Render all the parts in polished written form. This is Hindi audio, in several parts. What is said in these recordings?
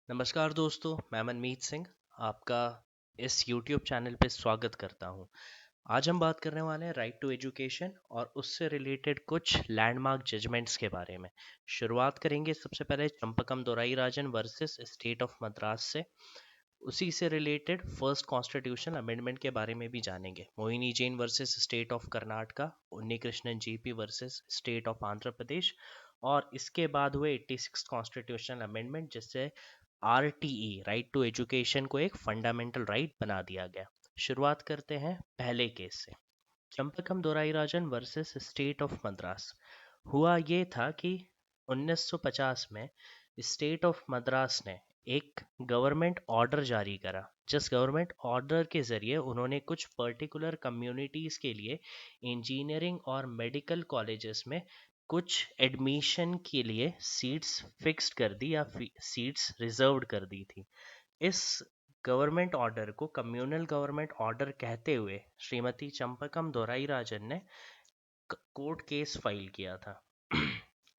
नमस्कार दोस्तों, मैं मनमीत सिंह आपका इस YouTube चैनल पे स्वागत करता हूँ। आज हम बात करने वाले हैं राइट टू एजुकेशन और उससे रिलेटेड कुछ लैंडमार्क जजमेंट्स के बारे में। शुरुआत करेंगे सबसे पहले Champakam Dorairajan versus state of Madras से। उसी से रिलेटेड फर्स्ट कॉन्स्टिट्यूशन अमेंडमेंट के बारे में भी जानेंगे। Mohini Jain versus state of Karnataka, Unni Krishnan GP versus state of Andhra Pradesh, और इसके बाद हुए 86 कॉन्स्टिट्यूशनल अमेंडमेंट जिससे आरटीई राइट टू एजुकेशन को एक फंडामेंटल राइट बना दिया गया। शुरुआत करते हैं पहले केस से, Champakam Dorairajan versus state of Madras. हुआ ये था कि 1950 में स्टेट ऑफ मद्रास ने एक गवर्नमेंट ऑर्डर जारी करा, जिस गवर्नमेंट ऑर्डर के ज़रिए उन्होंने कुछ पर्टिकुलर कम्युनिटीज़ के लिए इंजीनियरिंग और मेडिकल कॉलेजेस में कुछ एडमिशन के लिए सीट्स फिक्स्ड कर दी या सीट्स रिजर्व्ड कर दी थी। इस गवर्नमेंट ऑर्डर को कम्युनल गवर्नमेंट ऑर्डर कहते हुए श्रीमती चंपकम दोराईराजन ने कोर्ट केस फाइल किया था।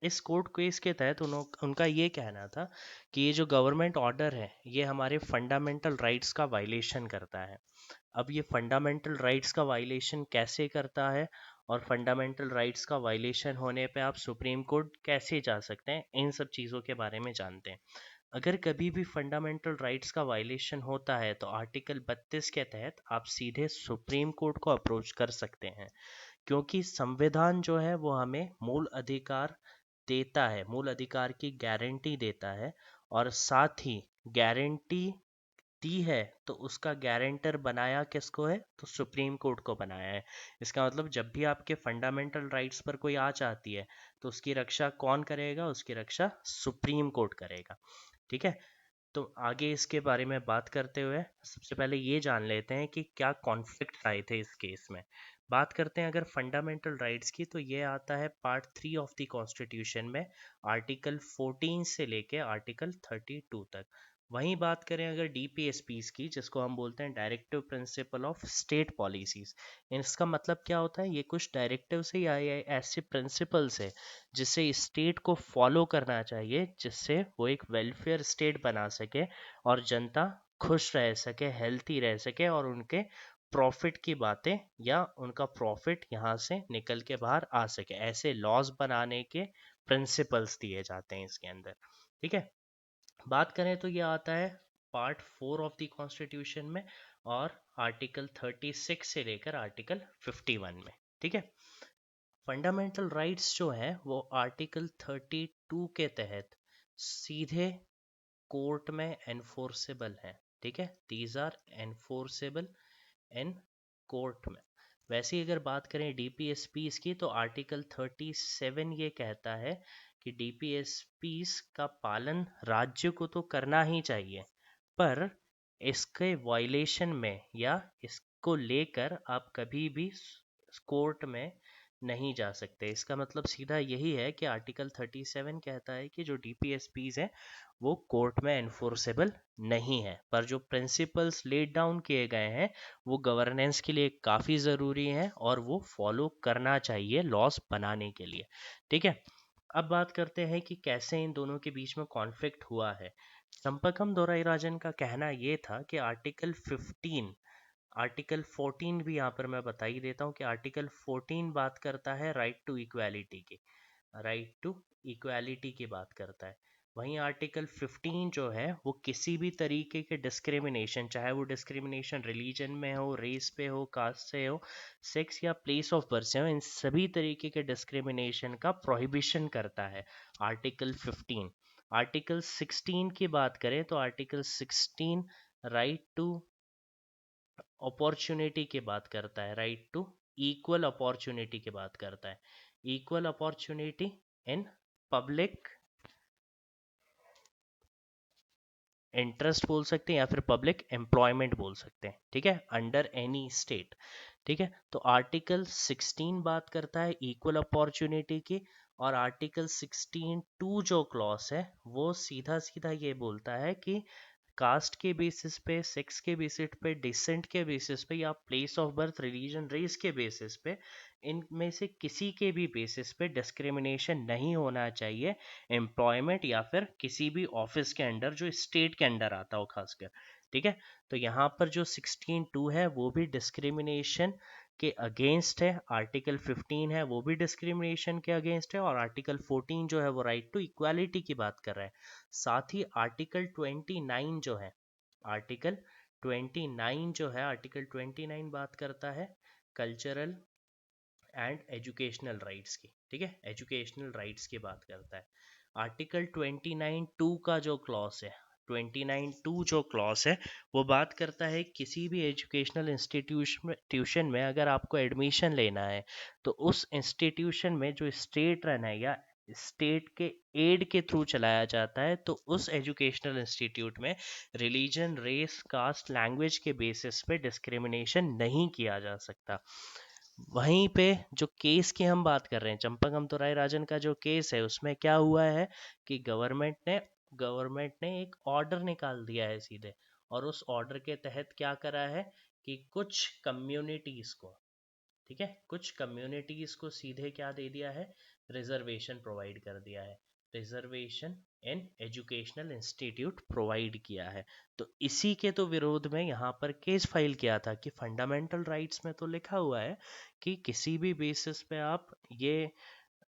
इस कोर्ट केस के तहत उनका ये कहना था कि ये जो गवर्नमेंट ऑर्डर है ये हमारे फंडामेंटल राइट्स का वायलेशन करता है। अब ये फंडामेंटल राइट्स का वायलेशन कैसे करता है और फंडामेंटल राइट्स का वायलेशन होने पे आप सुप्रीम कोर्ट कैसे जा सकते हैं, इन सब चीज़ों के बारे में जानते हैं। अगर कभी भी फंडामेंटल राइट्स का वायलेशन होता है तो आर्टिकल 32 के तहत आप सीधे सुप्रीम कोर्ट को अप्रोच कर सकते हैं, क्योंकि संविधान जो है वो हमें मूल अधिकार देता है, मूल अधिकार की गारंटी देता है, और साथ ही गारंटी दी है तो उसका गारंटर बनाया किसको है, तो सुप्रीम कोर्ट को बनाया है। इसका मतलब जब भी आपके फंडामेंटल राइट्स पर कोई आँच आती है तो उसकी रक्षा कौन करेगा, उसकी रक्षा सुप्रीम कोर्ट करेगा। ठीक है, तो आगे इसके बारे में बात करते हुए सबसे पहले ये जान लेते हैं कि क्या कॉन्फ्लिक्ट आए थे इस केस में। बात करते हैं अगर फंडामेंटल राइट्स की, तो ये आता है पार्ट 3 ऑफ द कॉन्स्टिट्यूशन में, आर्टिकल 14 से लेके आर्टिकल 32 तक। वहीं बात करें अगर डीपीएसपीस की, जिसको हम बोलते हैं directive principle of state policies, इसका मतलब क्या होता है, ये कुछ डायरेक्टिव से या ऐसे प्रिंसिपल्स है जिसे स्टेट को फॉलो करना चाहिए, जिससे वो एक वेलफेयर स्टेट बना सके और जनता खुश रह सके, हेल्थी रह सके, और उनके प्रॉफिट की बातें या उनका प्रॉफिट यहाँ से निकल के बाहर आ सके, ऐसे लॉज बनाने के प्रिंसिपल्स दिए जाते हैं इसके अंदर। ठीक है, बात करें तो ये आता है पार्ट 4 ऑफ द कॉन्स्टिट्यूशन में और आर्टिकल 36 से लेकर आर्टिकल 51 में। ठीक है, फंडामेंटल राइट्स जो है वो आर्टिकल 32 के तहत सीधे कोर्ट में एनफोर्सेबल है। ठीक है, these are enforceable in court में। वैसे ही अगर बात करें डीपीएसपीस की, तो आर्टिकल 37 ये कहता है कि डीपीएसपीस का पालन राज्य को तो करना ही चाहिए, पर इसके वायलेशन में या इसको लेकर आप कभी भी कोर्ट में नहीं जा सकते। इसका मतलब सीधा यही है कि आर्टिकल 37 कहता है कि जो डीपीएसपीज हैं वो कोर्ट में एनफोर्सेबल नहीं है, पर जो प्रिंसिपल्स लेड डाउन किए गए हैं वो गवर्नेंस के लिए काफ़ी ज़रूरी हैं और वो फॉलो करना चाहिए लॉस बनाने के लिए। ठीक है, अब बात करते हैं कि कैसे इन दोनों के बीच में कॉन्फ्लिक्ट हुआ है। चंपकम दोराईराजन का कहना ये था कि आर्टिकल 15, आर्टिकल 14 भी यहाँ पर मैं बता ही देता हूँ कि आर्टिकल 14 बात करता है राइट टू इक्वालिटी की, राइट टू इक्वालिटी की बात करता है। वहीं आर्टिकल 15 जो है वो किसी भी तरीके के डिस्क्रिमिनेशन, चाहे वो डिस्क्रिमिनेशन रिलीजन में हो, रेस पे हो, कास्ट से हो, सेक्स या प्लेस ऑफ बर्थ से हो, इन सभी तरीके के डिस्क्रिमिनेशन का प्रोहिबिशन करता है आर्टिकल 15। आर्टिकल 16 की बात करें तो आर्टिकल 16 राइट टू अपॉर्चुनिटी की बात करता है, राइट टू इक्वल अपॉर्चुनिटी की बात करता है, equal opportunity in public interest बोल सकते हैं या फिर पब्लिक एम्प्लॉयमेंट बोल सकते हैं। ठीक है, अंडर एनी स्टेट। ठीक है, तो आर्टिकल 16 बात करता है इक्वल अपॉर्चुनिटी की, और आर्टिकल 16 टू जो क्लॉज है वो सीधा सीधा ये बोलता है कि कास्ट के बेसिस पे, सेक्स के बेसिस पे, डिसेंट के बेसिस पे या place of birth, religion, race के बेसिस पे, इनमें से किसी के भी बेसिस पे डिस्क्रिमिनेशन नहीं होना चाहिए एम्प्लॉयमेंट या फिर किसी भी ऑफिस के अंडर जो स्टेट के अंडर आता हो खासकर। ठीक है, तो यहाँ पर जो 16(2) है वो भी डिस्क्रिमिनेशन के अगेंस्ट है, आर्टिकल 15 है वो भी डिस्क्रिमिनेशन के अगेंस्ट है, और आर्टिकल 14 जो है वो राइट टू इक्वालिटी की बात कर रहा है। साथ ही आर्टिकल 29 जो है, आर्टिकल 29 जो है, आर्टिकल 29 बात करता है कल्चरल एंड एजुकेशनल राइट्स की। ठीक है, एजुकेशनल राइट्स की बात करता है। आर्टिकल 29(2) का जो क्लॉज है, 29(2) जो क्लॉज है वो बात करता है किसी भी एजुकेशनल इंस्टीट्यूशन में अगर आपको एडमिशन लेना है तो उस इंस्टीट्यूशन में जो स्टेट रन है या स्टेट के एड के थ्रू चलाया जाता है, तो उस एजुकेशनल इंस्टीट्यूट में रिलीजन, रेस, कास्ट, लैंग्वेज के बेसिस पे डिस्क्रिमिनेशन नहीं किया जा सकता। वहीं पे जो केस की हम बात कर रहे हैं, चंपाकंतो राय राजन का जो केस है, उसमें क्या हुआ है कि गवर्नमेंट ने एक ऑर्डर निकाल दिया है सीधे, और उस ऑर्डर के तहत क्या करा है कि कुछ कम्युनिटीज को, ठीक है, कुछ कम्युनिटीज को सीधे क्या दे दिया है, रिजर्वेशन प्रोवाइड कर दिया है, reservation in educational institute provide किया है। तो इसी के तो विरोध में यहाँ पर केस फाइल किया था कि फंडामेंटल राइट्स में तो लिखा हुआ है कि किसी भी बेसिस पे आप ये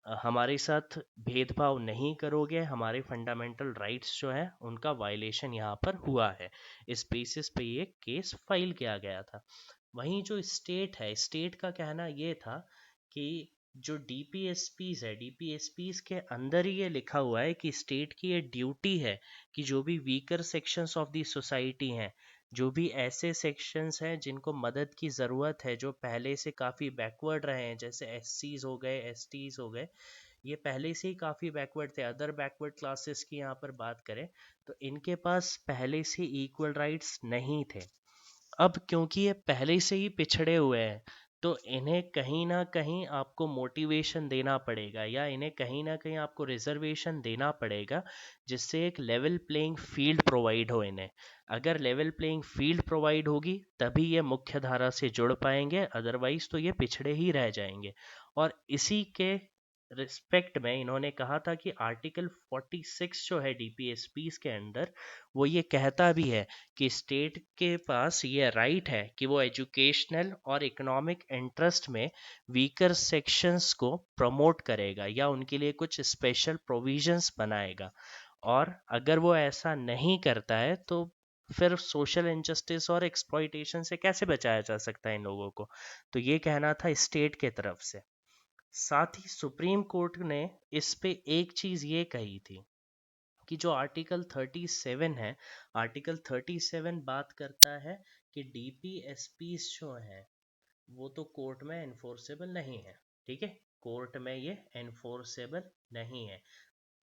हमारे साथ भेदभाव नहीं करोगे, हमारे फंडामेंटल राइट्स जो है उनका वायलेशन यहाँ पर हुआ है, इस बेसिस पे ये केस फाइल किया गया था। वहीं जो स्टेट है, स्टेट का कहना ये था कि जो डीपीएसपीज है, डीपीएसपीज के अंदर ही ये लिखा हुआ है कि स्टेट की ये ड्यूटी है कि जो भी weaker sections of the society हैं, जो भी ऐसे सेक्शंस हैं जिनको मदद की ज़रूरत है, जो पहले से काफ़ी बैकवर्ड रहे हैं, जैसे एससीज हो गए, एसटीज हो गए, ये पहले से ही काफ़ी बैकवर्ड थे। अदर बैकवर्ड क्लासेस की यहाँ पर बात करें तो इनके पास पहले से इक्वल राइट्स नहीं थे। अब क्योंकि ये पहले से ही पिछड़े हुए हैं, तो इन्हें कहीं ना कहीं आपको मोटिवेशन देना पड़ेगा, या इन्हें कहीं ना कहीं आपको रिजर्वेशन देना पड़ेगा, जिससे एक लेवल प्लेइंग फील्ड प्रोवाइड हो इन्हें। अगर लेवल प्लेइंग फील्ड प्रोवाइड होगी तभी ये मुख्य धारा से जुड़ पाएंगे, अदरवाइज तो ये पिछड़े ही रह जाएंगे। और इसी के रिस्पेक्ट में इन्होंने कहा था कि आर्टिकल 46 जो है डीपीएसपीस के अंदर, वो ये कहता भी है कि स्टेट के पास ये राइट है कि वो एजुकेशनल और इकोनॉमिक इंटरेस्ट में वीकर सेक्शंस को प्रमोट करेगा या उनके लिए कुछ स्पेशल प्रोविजंस बनाएगा। और अगर वो ऐसा नहीं करता है तो फिर सोशल इनजस्टिस और एक्सप्लॉइटेशन से कैसे बचाया जा सकता है इन लोगों को। तो ये कहना था स्टेट के तरफ से। साथ ही सुप्रीम कोर्ट ने इस पे एक चीज़ ये कही थी कि जो आर्टिकल 37 है, आर्टिकल 37 बात करता है कि डीपीएसपीस जो है वो तो कोर्ट में एनफोर्सेबल नहीं है। ठीक है, कोर्ट में ये एनफोर्सेबल नहीं है।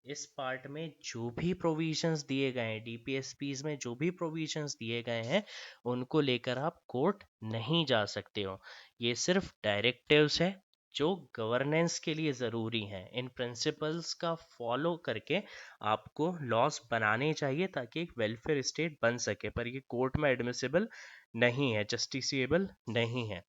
इस पार्ट में जो भी प्रोविजंस दिए गए हैं, डीपीएसपीज में जो भी प्रोविजंस दिए गए हैं, उनको लेकर आप कोर्ट नहीं जा सकते हो। ये सिर्फ डायरेक्टिव्स है जो गवर्नेंस के लिए ज़रूरी हैं। इन प्रिंसिपल्स का फॉलो करके आपको लॉस बनाने चाहिए ताकि एक वेलफेयर स्टेट बन सके, पर ये कोर्ट में एडमिसिबल नहीं है, जस्टिसिएबल नहीं है।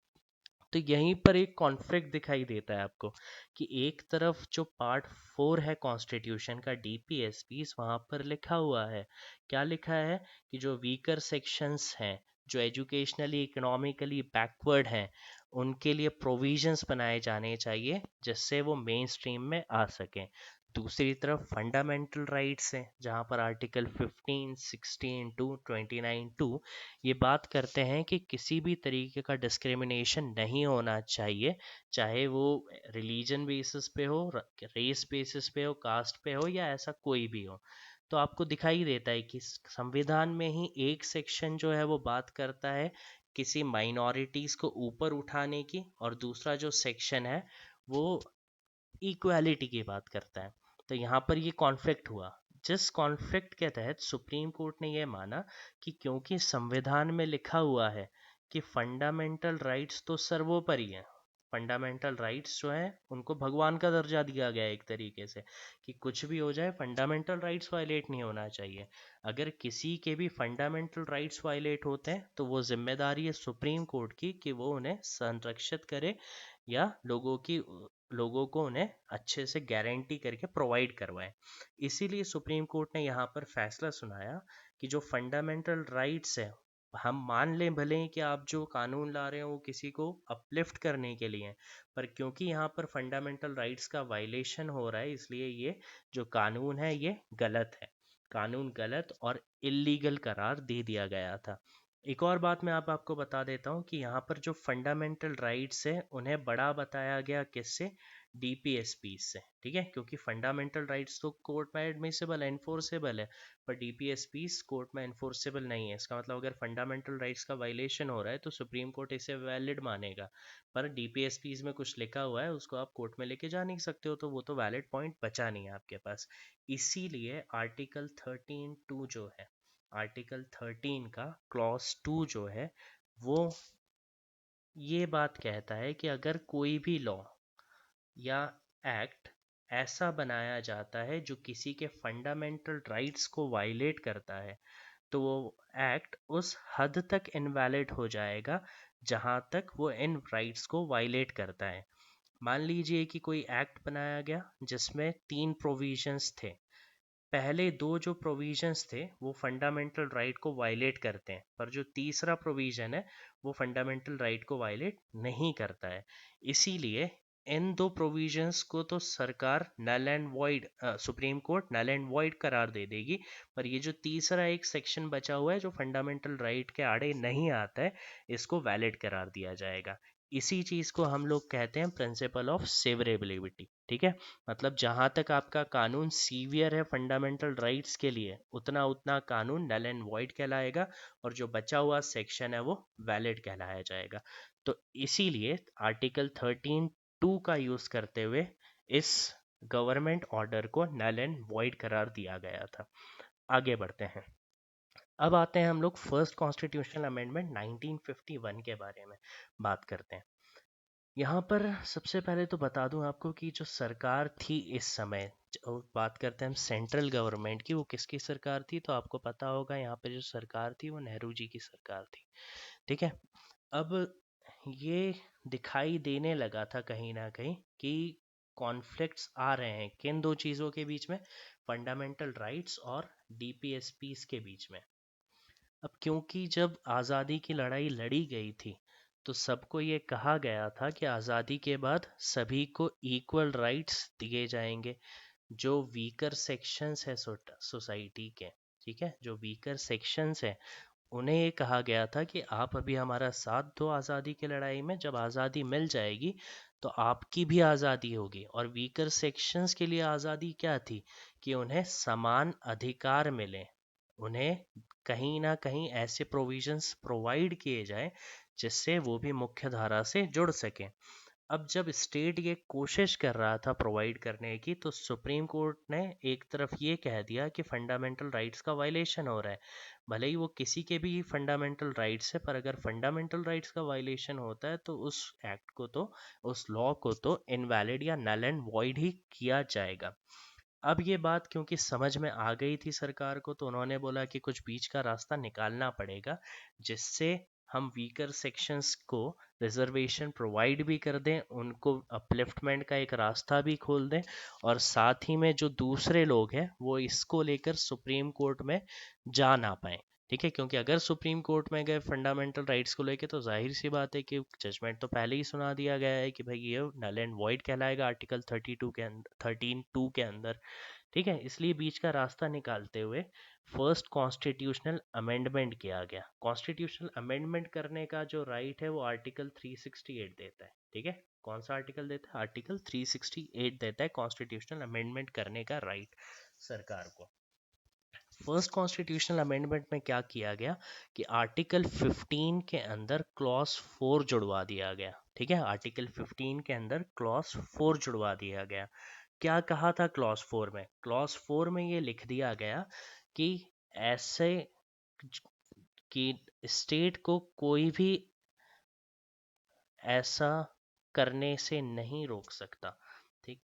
तो यहीं पर एक कॉन्फ्लिक्ट दिखाई देता है आपको कि एक तरफ जो पार्ट 4 है कॉन्स्टिट्यूशन का, डीपीएसपीस, वहाँ पर लिखा हुआ है, क्या लिखा है कि जो वीकर सेक्शंस हैं, जो एजुकेशनली इकोनॉमिकली बैकवर्ड हैं, उनके लिए प्रोविजंस बनाए जाने चाहिए जिससे वो मेन स्ट्रीम में आ सकें। दूसरी तरफ फंडामेंटल राइट्स हैं जहाँ पर आर्टिकल 15, 16(2), 29(2) ये बात करते हैं कि किसी भी तरीके का डिस्क्रिमिनेशन नहीं होना चाहिए, चाहे वो रिलीजन बेसिस पे हो, रेस बेसिस पे हो, कास्ट पे हो, या ऐसा कोई भी हो। तो आपको दिखाई देता है कि संविधान में ही एक सेक्शन जो है वो बात करता है किसी माइनॉरिटीज़ को ऊपर उठाने की, और दूसरा जो सेक्शन है वो इक्वालिटी की बात करता है। तो यहाँ पर ये कॉन्फ्लिक्ट हुआ, जिस कॉन्फ्लिक्ट के तहत सुप्रीम कोर्ट ने यह माना कि क्योंकि संविधान में लिखा हुआ है कि फंडामेंटल राइट्स तो सर्वोपरि हैं, फंडामेंटल राइट्स जो हैं उनको भगवान का दर्जा दिया गया है एक तरीके से, कि कुछ भी हो जाए फंडामेंटल राइट्स वायलेट नहीं होना चाहिए। अगर किसी के भी फंडामेंटल राइट्स वायलेट होते हैं तो वो जिम्मेदारी है सुप्रीम कोर्ट की कि वो उन्हें संरक्षित करे या लोगों को उन्हें अच्छे से गारंटी करके प्रोवाइड करवाएं। इसीलिए सुप्रीम कोर्ट ने यहाँ पर फैसला सुनाया कि जो फंडामेंटल राइट्स है, हम मान लें भले ही कि आप जो कानून ला रहे हो वो किसी को अपलिफ्ट करने के लिए हैं, पर क्योंकि यहाँ पर फंडामेंटल राइट्स का वायलेशन हो रहा है इसलिए ये जो कानून है ये गलत है। कानून गलत और इलीगल करार दे दिया गया था। एक और बात मैं आपको बता देता हूँ कि यहाँ पर जो फंडामेंटल राइट्स है उन्हें बड़ा बताया गया किससे, डीपीएसपी से। ठीक है, क्योंकि फंडामेंटल राइट्स तो कोर्ट में एडमिसिबल है, इन्फोर्सेबल है, पर डीपीएसपी कोर्ट में इन्फोर्सेबल नहीं है। इसका मतलब अगर फंडामेंटल राइट्स का वायलेशन हो रहा है तो सुप्रीम कोर्ट इसे वैलिड मानेगा, पर डीपीएसपी में कुछ लिखा हुआ है उसको आप कोर्ट में लेके जा नहीं सकते हो, तो वो तो वैलिड पॉइंट बचा नहीं है आपके पास। इसीलिए आर्टिकल 13(2) जो है, आर्टिकल 13 का क्लॉज 2 जो है वो ये बात कहता है कि अगर कोई भी लॉ या एक्ट ऐसा बनाया जाता है जो किसी के फंडामेंटल राइट्स को वायलेट करता है तो वो एक्ट उस हद तक इनवैलिड हो जाएगा जहाँ तक वो इन राइट्स को वायलेट करता है। मान लीजिए कि कोई एक्ट बनाया गया जिसमें 3 प्रोविजंस थे। पहले 2 जो प्रोविजंस थे वो फंडामेंटल राइट को वायलेट करते हैं, पर जो तीसरा प्रोविजन है वो फंडामेंटल राइट को वायलेट नहीं करता है। इसीलिए इन 2 प्रोविजंस को तो सरकार null and void, supreme court null and void करार दे देगी, पर ये जो तीसरा एक सेक्शन बचा हुआ है जो फंडामेंटल राइट के आड़े नहीं आता है इसको वैलिड करार दिया जाएगा। इसी चीज़ को हम लोग कहते हैं प्रिंसिपल ऑफ सेवरेबिलिटी। ठीक है, मतलब जहाँ तक आपका कानून सीवियर है फंडामेंटल राइट्स के लिए उतना उतना कानून नल एंड वॉइड कहलाएगा, और जो बचा हुआ सेक्शन है वो वैलिड कहलाया जाएगा। तो इसीलिए आर्टिकल 13(2) का यूज़ करते हुए इस गवर्नमेंट ऑर्डर को नल एंड वॉइड करार दिया गया था। आगे बढ़ते हैं। अब आते हैं हम लोग फर्स्ट कॉन्स्टिट्यूशनल अमेंडमेंट 1951 के बारे में बात करते हैं। यहाँ पर सबसे पहले तो बता दूं आपको कि जो सरकार थी इस समय, बात करते हैं हम सेंट्रल गवर्नमेंट की, वो किसकी सरकार थी तो आपको पता होगा। यहाँ पे जो सरकार थी वो नेहरू जी की सरकार थी। ठीक है, अब ये दिखाई देने लगा था कहीं ना कहीं कि कॉन्फ्लिक्ट्स आ रहे हैं किन दो चीज़ों के बीच में, फंडामेंटल राइट्स और डीपीएसपीस के बीच में। अब क्योंकि जब आज़ादी की लड़ाई लड़ी गई थी तो सबको ये कहा गया था कि आज़ादी के बाद सभी को इक्वल राइट्स दिए जाएंगे। जो वीकर सेक्शंस है सोसाइटी के, ठीक है, जो वीकर सेक्शंस हैं उन्हें ये कहा गया था कि आप अभी हमारा साथ दो आज़ादी की लड़ाई में, जब आज़ादी मिल जाएगी तो आपकी भी आज़ादी होगी। और वीकर सेक्शंस के लिए आज़ादी क्या थी कि उन्हें समान अधिकार मिले, उन्हें कहीं ना कहीं ऐसे प्रोविजंस प्रोवाइड किए जाएं जिससे वो भी मुख्य धारा से जुड़ सकें। अब जब स्टेट ये कोशिश कर रहा था प्रोवाइड करने की तो सुप्रीम कोर्ट ने एक तरफ ये कह दिया कि फंडामेंटल राइट्स का वायलेशन हो रहा है। भले ही वो किसी के भी फंडामेंटल राइट्स है, पर अगर फंडामेंटल राइट्स का वायलेशन होता है तो उस एक्ट को तो, उस लॉ को तो इनवैलिड या नल एंड वॉइड ही किया जाएगा। अब ये बात क्योंकि समझ में आ गई थी सरकार को तो उन्होंने बोला कि कुछ बीच का रास्ता निकालना पड़ेगा जिससे हम वीकर सेक्शंस को रिजर्वेशन प्रोवाइड भी कर दें, उनको अपलिफ्टमेंट का एक रास्ता भी खोल दें, और साथ ही में जो दूसरे लोग हैं वो इसको लेकर सुप्रीम कोर्ट में जा ना पाए। ठीक है, क्योंकि अगर सुप्रीम कोर्ट में गए फंडामेंटल राइट्स को लेके तो जाहिर सी बात है कि जजमेंट तो पहले ही सुना दिया गया है कि भाई ये नल एंड वॉइड कहलाएगा आर्टिकल 32 के अंदर, 13(2) के अंदर। ठीक है, इसलिए बीच का रास्ता निकालते हुए फर्स्ट कॉन्स्टिट्यूशनल अमेंडमेंट किया गया। कॉन्स्टिट्यूशनल अमेंडमेंट करने का जो राइट है वो आर्टिकल 368 देता है। ठीक है, कौन सा आर्टिकल देता है, आर्टिकल 368 देता है कॉन्स्टिट्यूशनल अमेंडमेंट करने का राइट सरकार को। फर्स्ट कॉन्स्टिट्यूशनल अमेंडमेंट में क्या किया गया कि आर्टिकल 15 के अंदर क्लॉज 4 जुड़वा दिया गया। ठीक है, आर्टिकल 15 के अंदर क्लॉज 4 जुड़वा दिया गया। क्या कहा था क्लॉज 4 में, क्लॉज 4 में ये लिख दिया गया कि ऐसे कि स्टेट को कोई भी ऐसा करने से नहीं रोक सकता। ठीक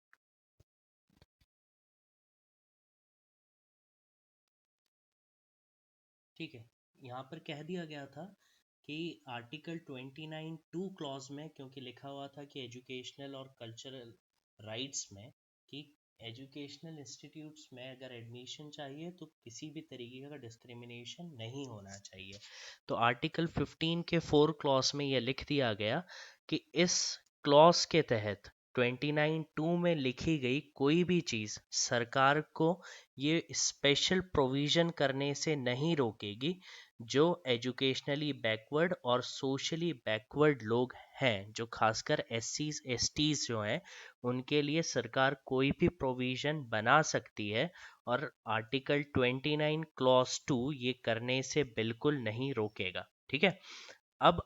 ठीक है, यहाँ पर कह दिया गया था कि आर्टिकल 29(2) क्लॉज में, क्योंकि लिखा हुआ था कि एजुकेशनल और कल्चरल राइट्स में, कि एजुकेशनल इंस्टीट्यूट्स में अगर एडमिशन चाहिए तो किसी भी तरीके का डिस्क्रिमिनेशन नहीं होना चाहिए। तो आर्टिकल 15 के 4 क्लॉज में यह लिख दिया गया कि इस क्लॉज के तहत 29(2) में लिखी गई कोई भी चीज़ सरकार को ये स्पेशल प्रोविज़न करने से नहीं रोकेगी जो एजुकेशनली बैकवर्ड और सोशली बैकवर्ड लोग हैं, जो खासकर एससीज एसटीज जो हैं, उनके लिए सरकार कोई भी प्रोविज़न बना सकती है। और आर्टिकल 29 क्लॉज 2 ये करने से बिल्कुल नहीं रोकेगा। ठीक है, अब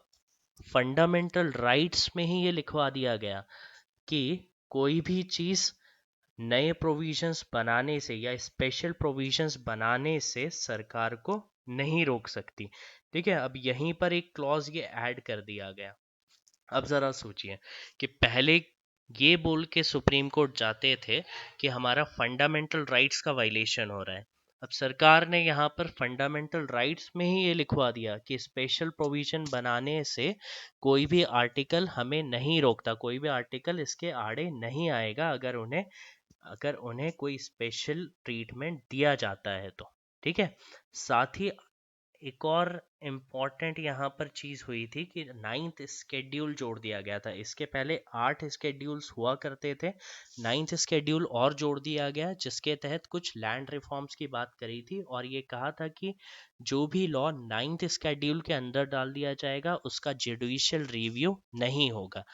फंडामेंटल राइट्स में ही ये लिखवा दिया गया कि कोई भी चीज़ नए प्रोविजंस बनाने से या स्पेशल प्रोविजंस बनाने से सरकार को नहीं रोक सकती। ठीक है, अब यहीं पर एक क्लॉज ये ऐड कर दिया गया। अब ज़रा सोचिए कि पहले ये बोल के सुप्रीम कोर्ट जाते थे कि हमारा फंडामेंटल राइट्स का वायलेशन हो रहा है। अब सरकार ने यहाँ पर फंडामेंटल राइट्स में ही ये लिखवा दिया कि स्पेशल प्रोविजन बनाने से कोई भी आर्टिकल हमें नहीं रोकता, कोई भी आर्टिकल इसके आड़े नहीं आएगा अगर उन्हें कोई स्पेशल ट्रीटमेंट दिया जाता है तो। ठीक है, साथ ही एक और इम्पॉर्टेंट यहाँ पर चीज़ हुई थी कि 9th स्केड्यूल जोड़ दिया गया था। इसके पहले 8 स्केड्यूल्स हुआ करते थे, 9th स्केड्यूल और जोड़ दिया गया जिसके तहत कुछ लैंड रिफॉर्म्स की बात करी थी और ये कहा था कि जो भी लॉ 9th स्केड्यूल के अंदर डाल दिया जाएगा उसका जुडिशियल रिव्यू नहीं होगा।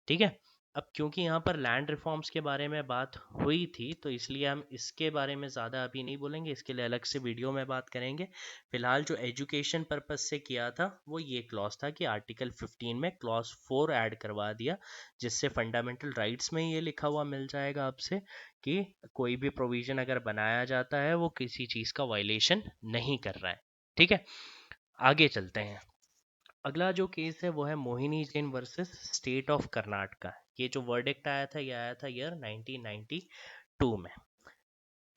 ठीक है, अब क्योंकि यहाँ पर लैंड रिफॉर्म्स के बारे में बात हुई थी तो इसलिए हम इसके बारे में ज़्यादा अभी नहीं बोलेंगे, इसके लिए अलग से वीडियो में बात करेंगे। फिलहाल जो एजुकेशन पर्पस से किया था वो ये क्लॉज था कि आर्टिकल 15 में क्लॉज 4 ऐड करवा दिया, जिससे फंडामेंटल राइट्स में ये लिखा हुआ मिल जाएगा आपसे कि कोई भी प्रोविज़न अगर बनाया जाता है वो किसी चीज़ का वायलेशन नहीं कर रहा है। ठीक है, आगे चलते हैं। अगला जो केस है वो है Mohini Jain versus state of Karnataka. ये जो वर्डिक्ट आया था ये आया था ईयर 1992 में।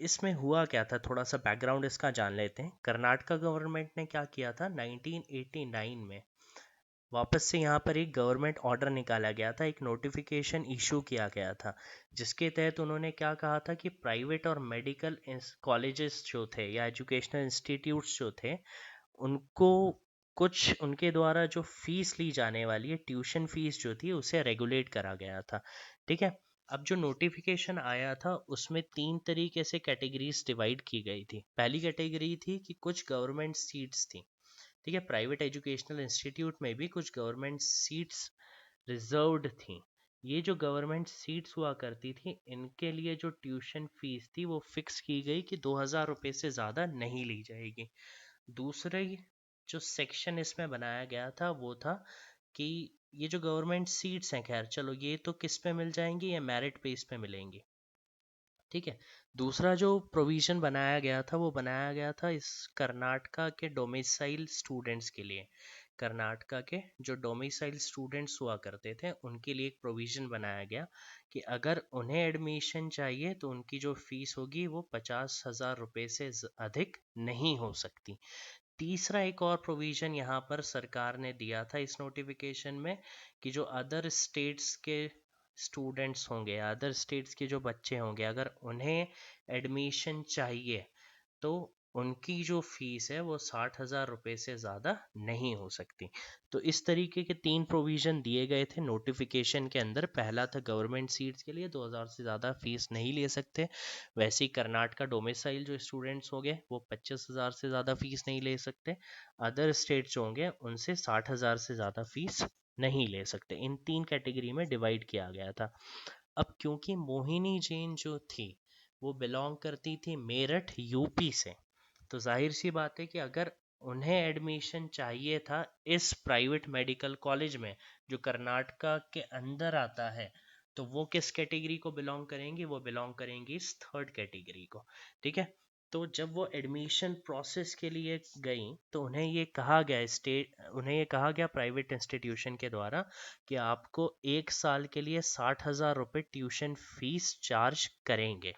इसमें हुआ क्या था, थोड़ा सा बैकग्राउंड इसका जान लेते हैं। कर्नाटका गवर्नमेंट ने क्या किया था 1989 में, वापस से यहाँ पर एक गवर्नमेंट ऑर्डर निकाला गया था, एक नोटिफिकेशन इशू किया गया था, जिसके तहत उन्होंने क्या कहा था कि प्राइवेट और मेडिकल कॉलेजेस जो थे या एजुकेशनल इंस्टीट्यूट्स जो थे उनको कुछ उनके द्वारा जो फीस ली जाने वाली है, ट्यूशन फीस जो थी उसे रेगुलेट करा गया था। ठीक है, अब जो नोटिफिकेशन आया था उसमें 3 तरीके से कैटेगरीज डिवाइड की गई थी। पहली कैटेगरी थी कि कुछ गवर्नमेंट सीट्स थी। ठीक है, प्राइवेट एजुकेशनल इंस्टीट्यूट में भी कुछ गवर्नमेंट सीट्स रिजर्व्ड थी। ये जो गवर्नमेंट सीट्स हुआ करती थी इनके लिए जो ट्यूशन फीस थी वो फिक्स की गई कि 2,000 रुपये से ज़्यादा नहीं ली जाएगी। दूसरे जो सेक्शन इसमें बनाया गया था वो था कि ये जो गवर्नमेंट सीट्स हैं, खैर चलो ये तो किस पे मिल जाएंगी, ये मेरिट बेस पे मिलेंगी। ठीक है, दूसरा जो प्रोविज़न बनाया गया था वो बनाया गया था इस कर्नाटका के डोमिसाइल स्टूडेंट्स के लिए। कर्नाटका के जो डोमिसाइल स्टूडेंट्स हुआ करते थे उनके लिए एक प्रोविज़न बनाया गया कि अगर उन्हें एडमिशन चाहिए तो उनकी जो फीस होगी वो 50,000 रुपये से अधिक नहीं हो सकती। तीसरा एक और प्रोविज़न यहाँ पर सरकार ने दिया था इस नोटिफिकेशन में कि जो अदर स्टेट्स के स्टूडेंट्स होंगे, अदर स्टेट्स के जो बच्चे होंगे, अगर उन्हें एडमिशन चाहिए तो उनकी जो फीस है वो 60,000 रुपये से ज़्यादा नहीं हो सकती। तो इस तरीके के 3 प्रोविज़न दिए गए थे नोटिफिकेशन के अंदर। पहला था गवर्नमेंट सीट्स के लिए 2,000 से ज़्यादा फीस नहीं ले सकते। वैसे ही कर्नाटका डोमिसाइल जो स्टूडेंट्स होंगे वो 25,000 से ज़्यादा फीस नहीं ले सकते। अदर स्टेट्स जो होंगे उनसे 60,000 से ज़्यादा फीस नहीं ले सकते। इन 3 कैटेगरी में डिवाइड किया गया था। अब क्योंकि मोहिनी जैन जो थी वो बिलोंग करती थी मेरठ यूपी से, तो जाहिर सी बात है कि अगर उन्हें एडमिशन चाहिए था इस प्राइवेट मेडिकल कॉलेज में जो कर्नाटका के अंदर आता है, तो वो किस कैटेगरी को बिलोंग करेंगी, वो बिलोंग करेंगी इस थर्ड कैटेगरी को। ठीक है, तो जब वो एडमिशन प्रोसेस के लिए गई तो उन्हें ये कहा गया प्राइवेट इंस्टीट्यूशन के द्वारा कि आपको 1 साल के लिए 60,000 रुपये ट्यूशन फीस चार्ज करेंगे।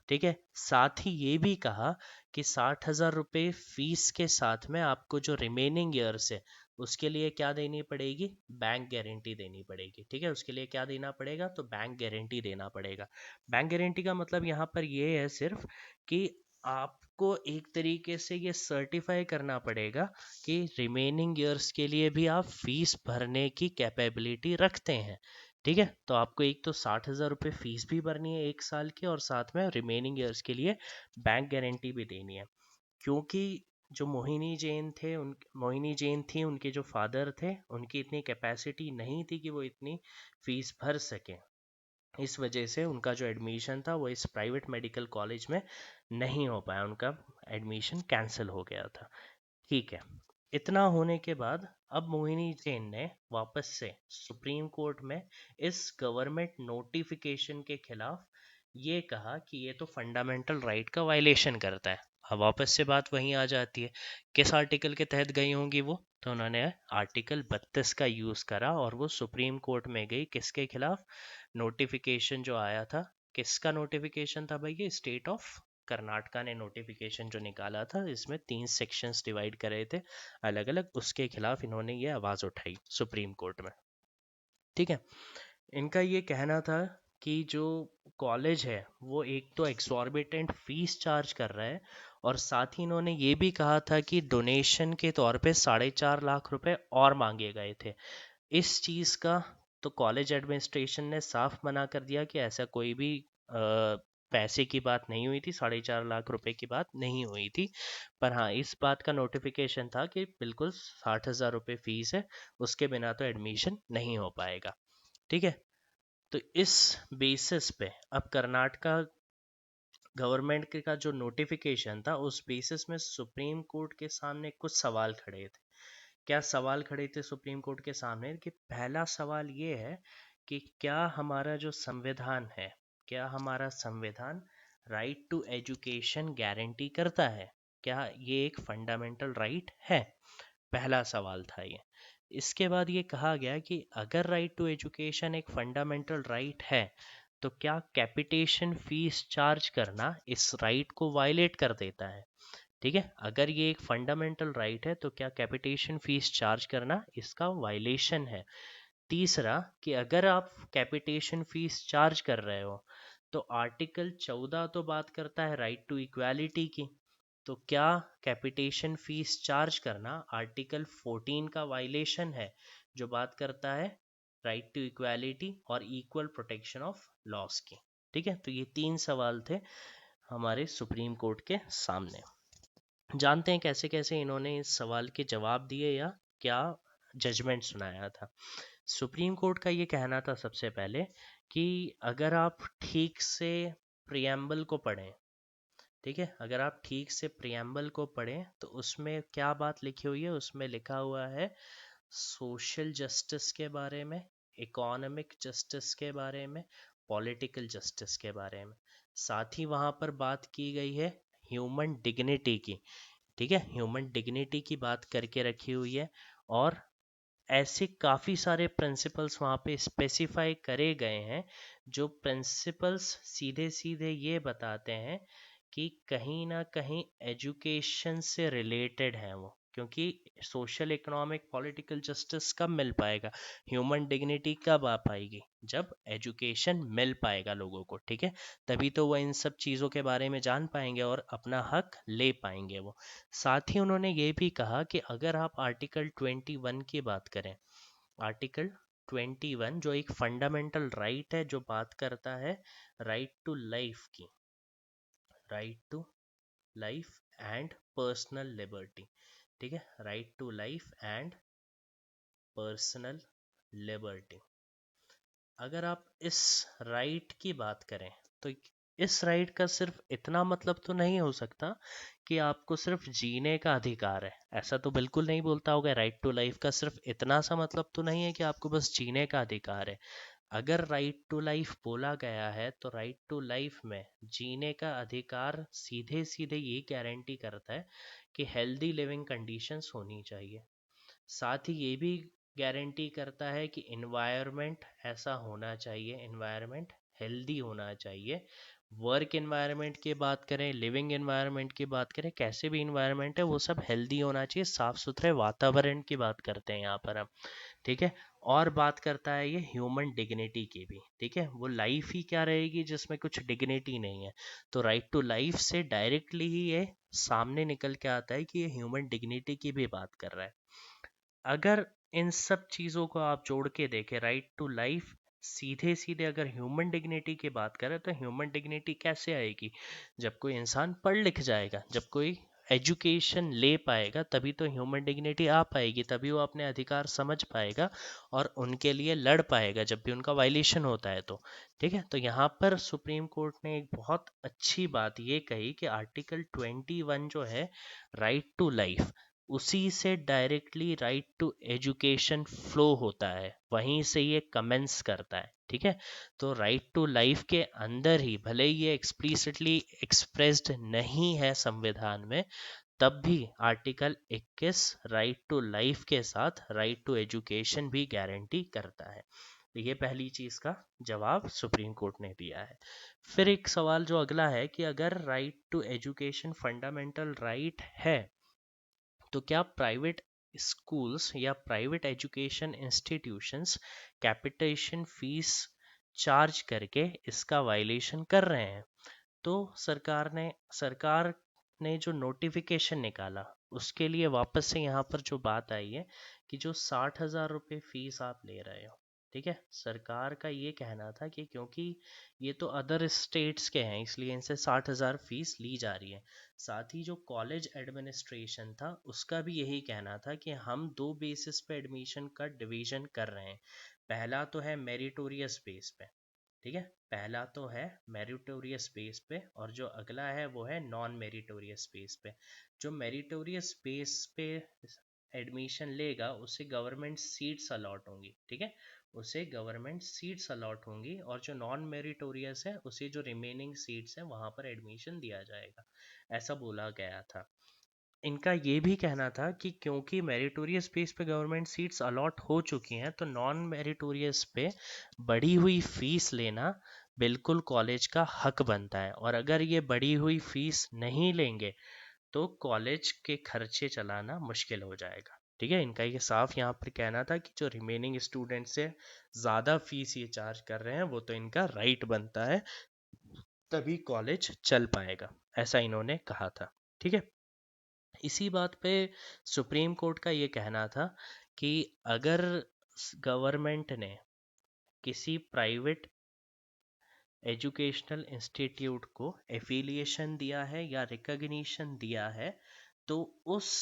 ठीक है, साथ ही ये भी कहा कि 60,000 रुपये फीस के साथ में आपको जो रिमेनिंग ईयर्स है उसके लिए क्या देनी पड़ेगी, बैंक गारंटी देनी पड़ेगी। ठीक है, उसके लिए क्या देना पड़ेगा, तो बैंक गारंटी देना पड़ेगा। बैंक गारंटी का मतलब यहाँ पर ये है सिर्फ कि आपको एक तरीके से ये सर्टिफाई करना पड़ेगा कि रिमेनिंग ईयर्स के लिए भी आप फीस भरने की कैपेबिलिटी रखते हैं। ठीक है, तो आपको एक तो 60,000 रुपये फीस भी भरनी है 1 साल की, और साथ में रिमेनिंग ईयर्स के लिए बैंक गारंटी भी देनी है। क्योंकि जो मोहिनी जैन थी, उनके जो फादर थे, उनकी इतनी कैपेसिटी नहीं थी कि वो इतनी फीस भर सके। इस वजह से उनका जो एडमिशन था वो इस प्राइवेट मेडिकल कॉलेज में नहीं हो पाया, उनका एडमिशन कैंसिल हो गया था। ठीक है, इतना होने के बाद अब मोहिनी जैन ने वापस से सुप्रीम कोर्ट में इस गवर्नमेंट नोटिफिकेशन के खिलाफ ये कहा कि ये तो फंडामेंटल राइट का वायलेशन करता है। अब वापस से बात वहीं आ जाती है, किस आर्टिकल के तहत गई होंगी वो, तो उन्होंने आर्टिकल 32 का यूज़ करा और वो सुप्रीम कोर्ट में गई किसके खिलाफ, नोटिफिकेशन जो आया था। किसका नोटिफिकेशन था भाई, ये स्टेट ऑफ कर्नाटका ने नोटिफिकेशन जो निकाला था, इसमें 3 सेक्शंस डिवाइड करे थे अलग अलग, उसके खिलाफ इन्होंने ये आवाज़ उठाई सुप्रीम कोर्ट में। ठीक है, इनका ये कहना था कि जो कॉलेज है वो एक तो एक्सॉर्बिटेंट फीस चार्ज कर रहा है, और साथ ही इन्होंने ये भी कहा था कि डोनेशन के तौर पे 4.5 लाख रुपए और मांगे गए थे। इस चीज़ का तो कॉलेज एडमिनिस्ट्रेशन ने साफ मना कर दिया कि ऐसा कोई भी पैसे की बात नहीं हुई थी, 4.5 लाख रुपए की बात नहीं हुई थी। पर हाँ, इस बात का नोटिफिकेशन था कि बिल्कुल 60,000 रुपये फीस है, उसके बिना तो एडमिशन नहीं हो पाएगा। ठीक है, तो इस बेसिस पे अब कर्नाटका गवर्नमेंट का जो नोटिफिकेशन था, उस बेसिस में सुप्रीम कोर्ट के सामने कुछ सवाल खड़े थे। क्या सवाल खड़े थे सुप्रीम कोर्ट के सामने, कि पहला सवाल ये है कि क्या हमारा जो संविधान है, क्या हमारा संविधान राइट टू एजुकेशन गारंटी करता है, क्या ये एक फंडामेंटल राइट है। पहला सवाल था ये। इसके बाद ये कहा गया कि अगर राइट टू एजुकेशन एक फंडामेंटल राइट है, तो क्या कैपिटेशन फीस चार्ज करना इस राइट को वायलेट कर देता है। ठीक है, अगर ये एक फंडामेंटल राइट है तो क्या कैपिटेशन फीस चार्ज करना इसका वायलेशन है। तीसरा, कि अगर आप कैपिटेशन फीस चार्ज कर रहे हो तो आर्टिकल 14 तो बात करता है राइट टू इक्वालिटी की, तो क्या कैपिटेशन फीस चार्ज करना आर्टिकल 14 का वायलेशन है, जो बात करता है राइट टू इक्वालिटी और इक्वल प्रोटेक्शन ऑफ लॉस की। ठीक है, तो ये 3 सवाल थे हमारे सुप्रीम कोर्ट के सामने। जानते हैं कैसे कैसे इन्होंने इस सवाल के जवाब दिए या क्या जजमेंट सुनाया था। सुप्रीम कोर्ट का ये कहना था सबसे पहले कि अगर आप ठीक से प्रियम्बल को पढ़ें, ठीक है, अगर आप ठीक से प्रियम्बल को पढ़ें तो उसमें क्या बात लिखी हुई है, उसमें लिखा हुआ है सोशल जस्टिस के बारे में, इकोनॉमिक जस्टिस के बारे में, पॉलिटिकल जस्टिस के बारे में। साथ ही वहाँ पर बात की गई है ह्यूमन डिग्निटी की। ठीक है, ह्यूमन डिग्निटी की बात करके रखी हुई है, और ऐसे काफ़ी सारे प्रिंसिपल्स वहाँ पे स्पेसिफाई करे गए हैं, जो प्रिंसिपल्स सीधे सीधे ये बताते हैं कि कहीं ना कहीं एजुकेशन से रिलेटेड है वो। क्योंकि सोशल इकोनॉमिक पॉलिटिकल जस्टिस कब मिल पाएगा, ह्यूमन डिग्निटी कब आ पाएगी, जब एजुकेशन मिल पाएगा लोगों को। ठीक है, तभी तो वो इन सब चीज़ों के बारे में जान पाएंगे और अपना हक ले पाएंगे वो। साथ ही उन्होंने ये भी कहा कि अगर आप आर्टिकल 21 की बात करें, आर्टिकल 21 जो एक फंडामेंटल राइट है, जो बात करता है राइट टू लाइफ की, right to life and personal liberty. ठीक है, right to life and personal liberty. अगर आप इस राइट की बात करें तो इस राइट का सिर्फ इतना मतलब तो नहीं हो सकता कि आपको सिर्फ जीने का अधिकार है। ऐसा तो बिल्कुल नहीं बोलता होगा। राइट टू लाइफ का सिर्फ इतना सा मतलब तो नहीं है कि आपको बस जीने का अधिकार है। अगर राइट टू लाइफ बोला गया है तो राइट टू लाइफ में जीने का अधिकार सीधे सीधे ये गारंटी करता है कि हेल्दी लिविंग कंडीशंस होनी चाहिए। साथ ही ये भी गारंटी करता है कि इन्वायरमेंट ऐसा होना चाहिए, इन्वायरमेंट हेल्दी होना चाहिए। वर्क इन्वायरमेंट की बात करें, लिविंग इन्वायरमेंट की बात करें, कैसे भी इन्वायरमेंट है वो सब हेल्दी होना चाहिए, साफ सुथरे वातावरण की बात करते हैं यहाँ पर हम। ठीक है। और बात करता है ये ह्यूमन डिग्निटी की भी। ठीक है, वो लाइफ ही क्या रहेगी जिसमें कुछ डिग्निटी नहीं है। तो राइट टू लाइफ से डायरेक्टली ही ये सामने निकल के आता है कि ये ह्यूमन डिग्निटी की भी बात कर रहा है। अगर इन सब चीज़ों को आप जोड़ के देखें, राइट टू लाइफ सीधे सीधे अगर ह्यूमन डिग्निटी की बात करें तो ह्यूमन डिग्निटी कैसे आएगी? जब कोई इंसान पढ़ लिख जाएगा, जब कोई एजुकेशन ले पाएगा, तभी तो ह्यूमन डिग्निटी आ पाएगी, तभी वो अपने अधिकार समझ पाएगा और उनके लिए लड़ पाएगा जब भी उनका वायलेशन होता है तो। ठीक है, तो यहाँ पर सुप्रीम कोर्ट ने एक बहुत अच्छी बात ये कही कि आर्टिकल 21 जो है राइट टू लाइफ, उसी से directly right to education flow होता है, वहीं से ये कमेंस करता है। ठीक है, तो राइट टू लाइफ के अंदर ही भले ही ये एक्सप्लिसिटली एक्सप्रेस्ड नहीं है संविधान में, तब भी आर्टिकल 21 राइट टू लाइफ के साथ राइट टू एजुकेशन भी गारंटी करता है। तो ये पहली चीज़ का जवाब सुप्रीम कोर्ट ने दिया है। फिर एक सवाल जो अगला है कि अगर right to education fundamental right है, तो क्या प्राइवेट स्कूल्स या private education institutions capitation fees charge करके इसका वायलेशन कर रहे हैं? तो सरकार ने जो नोटिफिकेशन निकाला उसके लिए वापस से यहाँ पर जो बात आई है कि जो 60,000 रुपये फीस आप ले रहे हो, ठीक है, सरकार का ये कहना था कि क्योंकि ये तो अदर स्टेट्स के हैं इसलिए इनसे 60,000 फीस ली जा रही है। साथ ही जो कॉलेज एडमिनिस्ट्रेशन था उसका भी यही कहना था कि हम दो बेसिस पे एडमिशन का डिवीजन कर रहे हैं। पहला तो है मेरिटोरियस बेस पे, ठीक है, पहला तो है मेरिटोरियस बेस पे और जो अगला है वो है नॉन मेरिटोरियस बेस पे। जो मेरिटोरियस बेस पे एडमिशन लेगा उसे गवर्नमेंट सीट्स अलॉट होंगी, ठीक है, उसे गवर्नमेंट सीट्स अलॉट होंगी, और जो नॉन मेरिटोरियस है उसे जो रिमेनिंग सीट्स हैं वहाँ पर एडमिशन दिया जाएगा, ऐसा बोला गया था। इनका ये भी कहना था कि क्योंकि मेरिटोरियस बेस पे गवर्नमेंट सीट्स अलॉट हो चुकी हैं तो नॉन मेरिटोरियस पे बढ़ी हुई फीस लेना बिल्कुल कॉलेज का हक बनता है, और अगर ये बढ़ी हुई फीस नहीं लेंगे तो कॉलेज के खर्चे चलाना मुश्किल हो जाएगा। ठीक है, इनका ये साफ यहाँ पर कहना था कि जो रिमेनिंग स्टूडेंट से ज़्यादा फीस ये चार्ज कर रहे हैं वो तो इनका राइट बनता है, तभी कॉलेज चल पाएगा, ऐसा इन्होंने कहा था। ठीक है, इसी बात पे सुप्रीम कोर्ट का ये कहना था कि अगर गवर्नमेंट ने किसी प्राइवेट एजुकेशनल इंस्टीट्यूट को एफिलिएशन दिया है या रिकग्निशन दिया है तो उस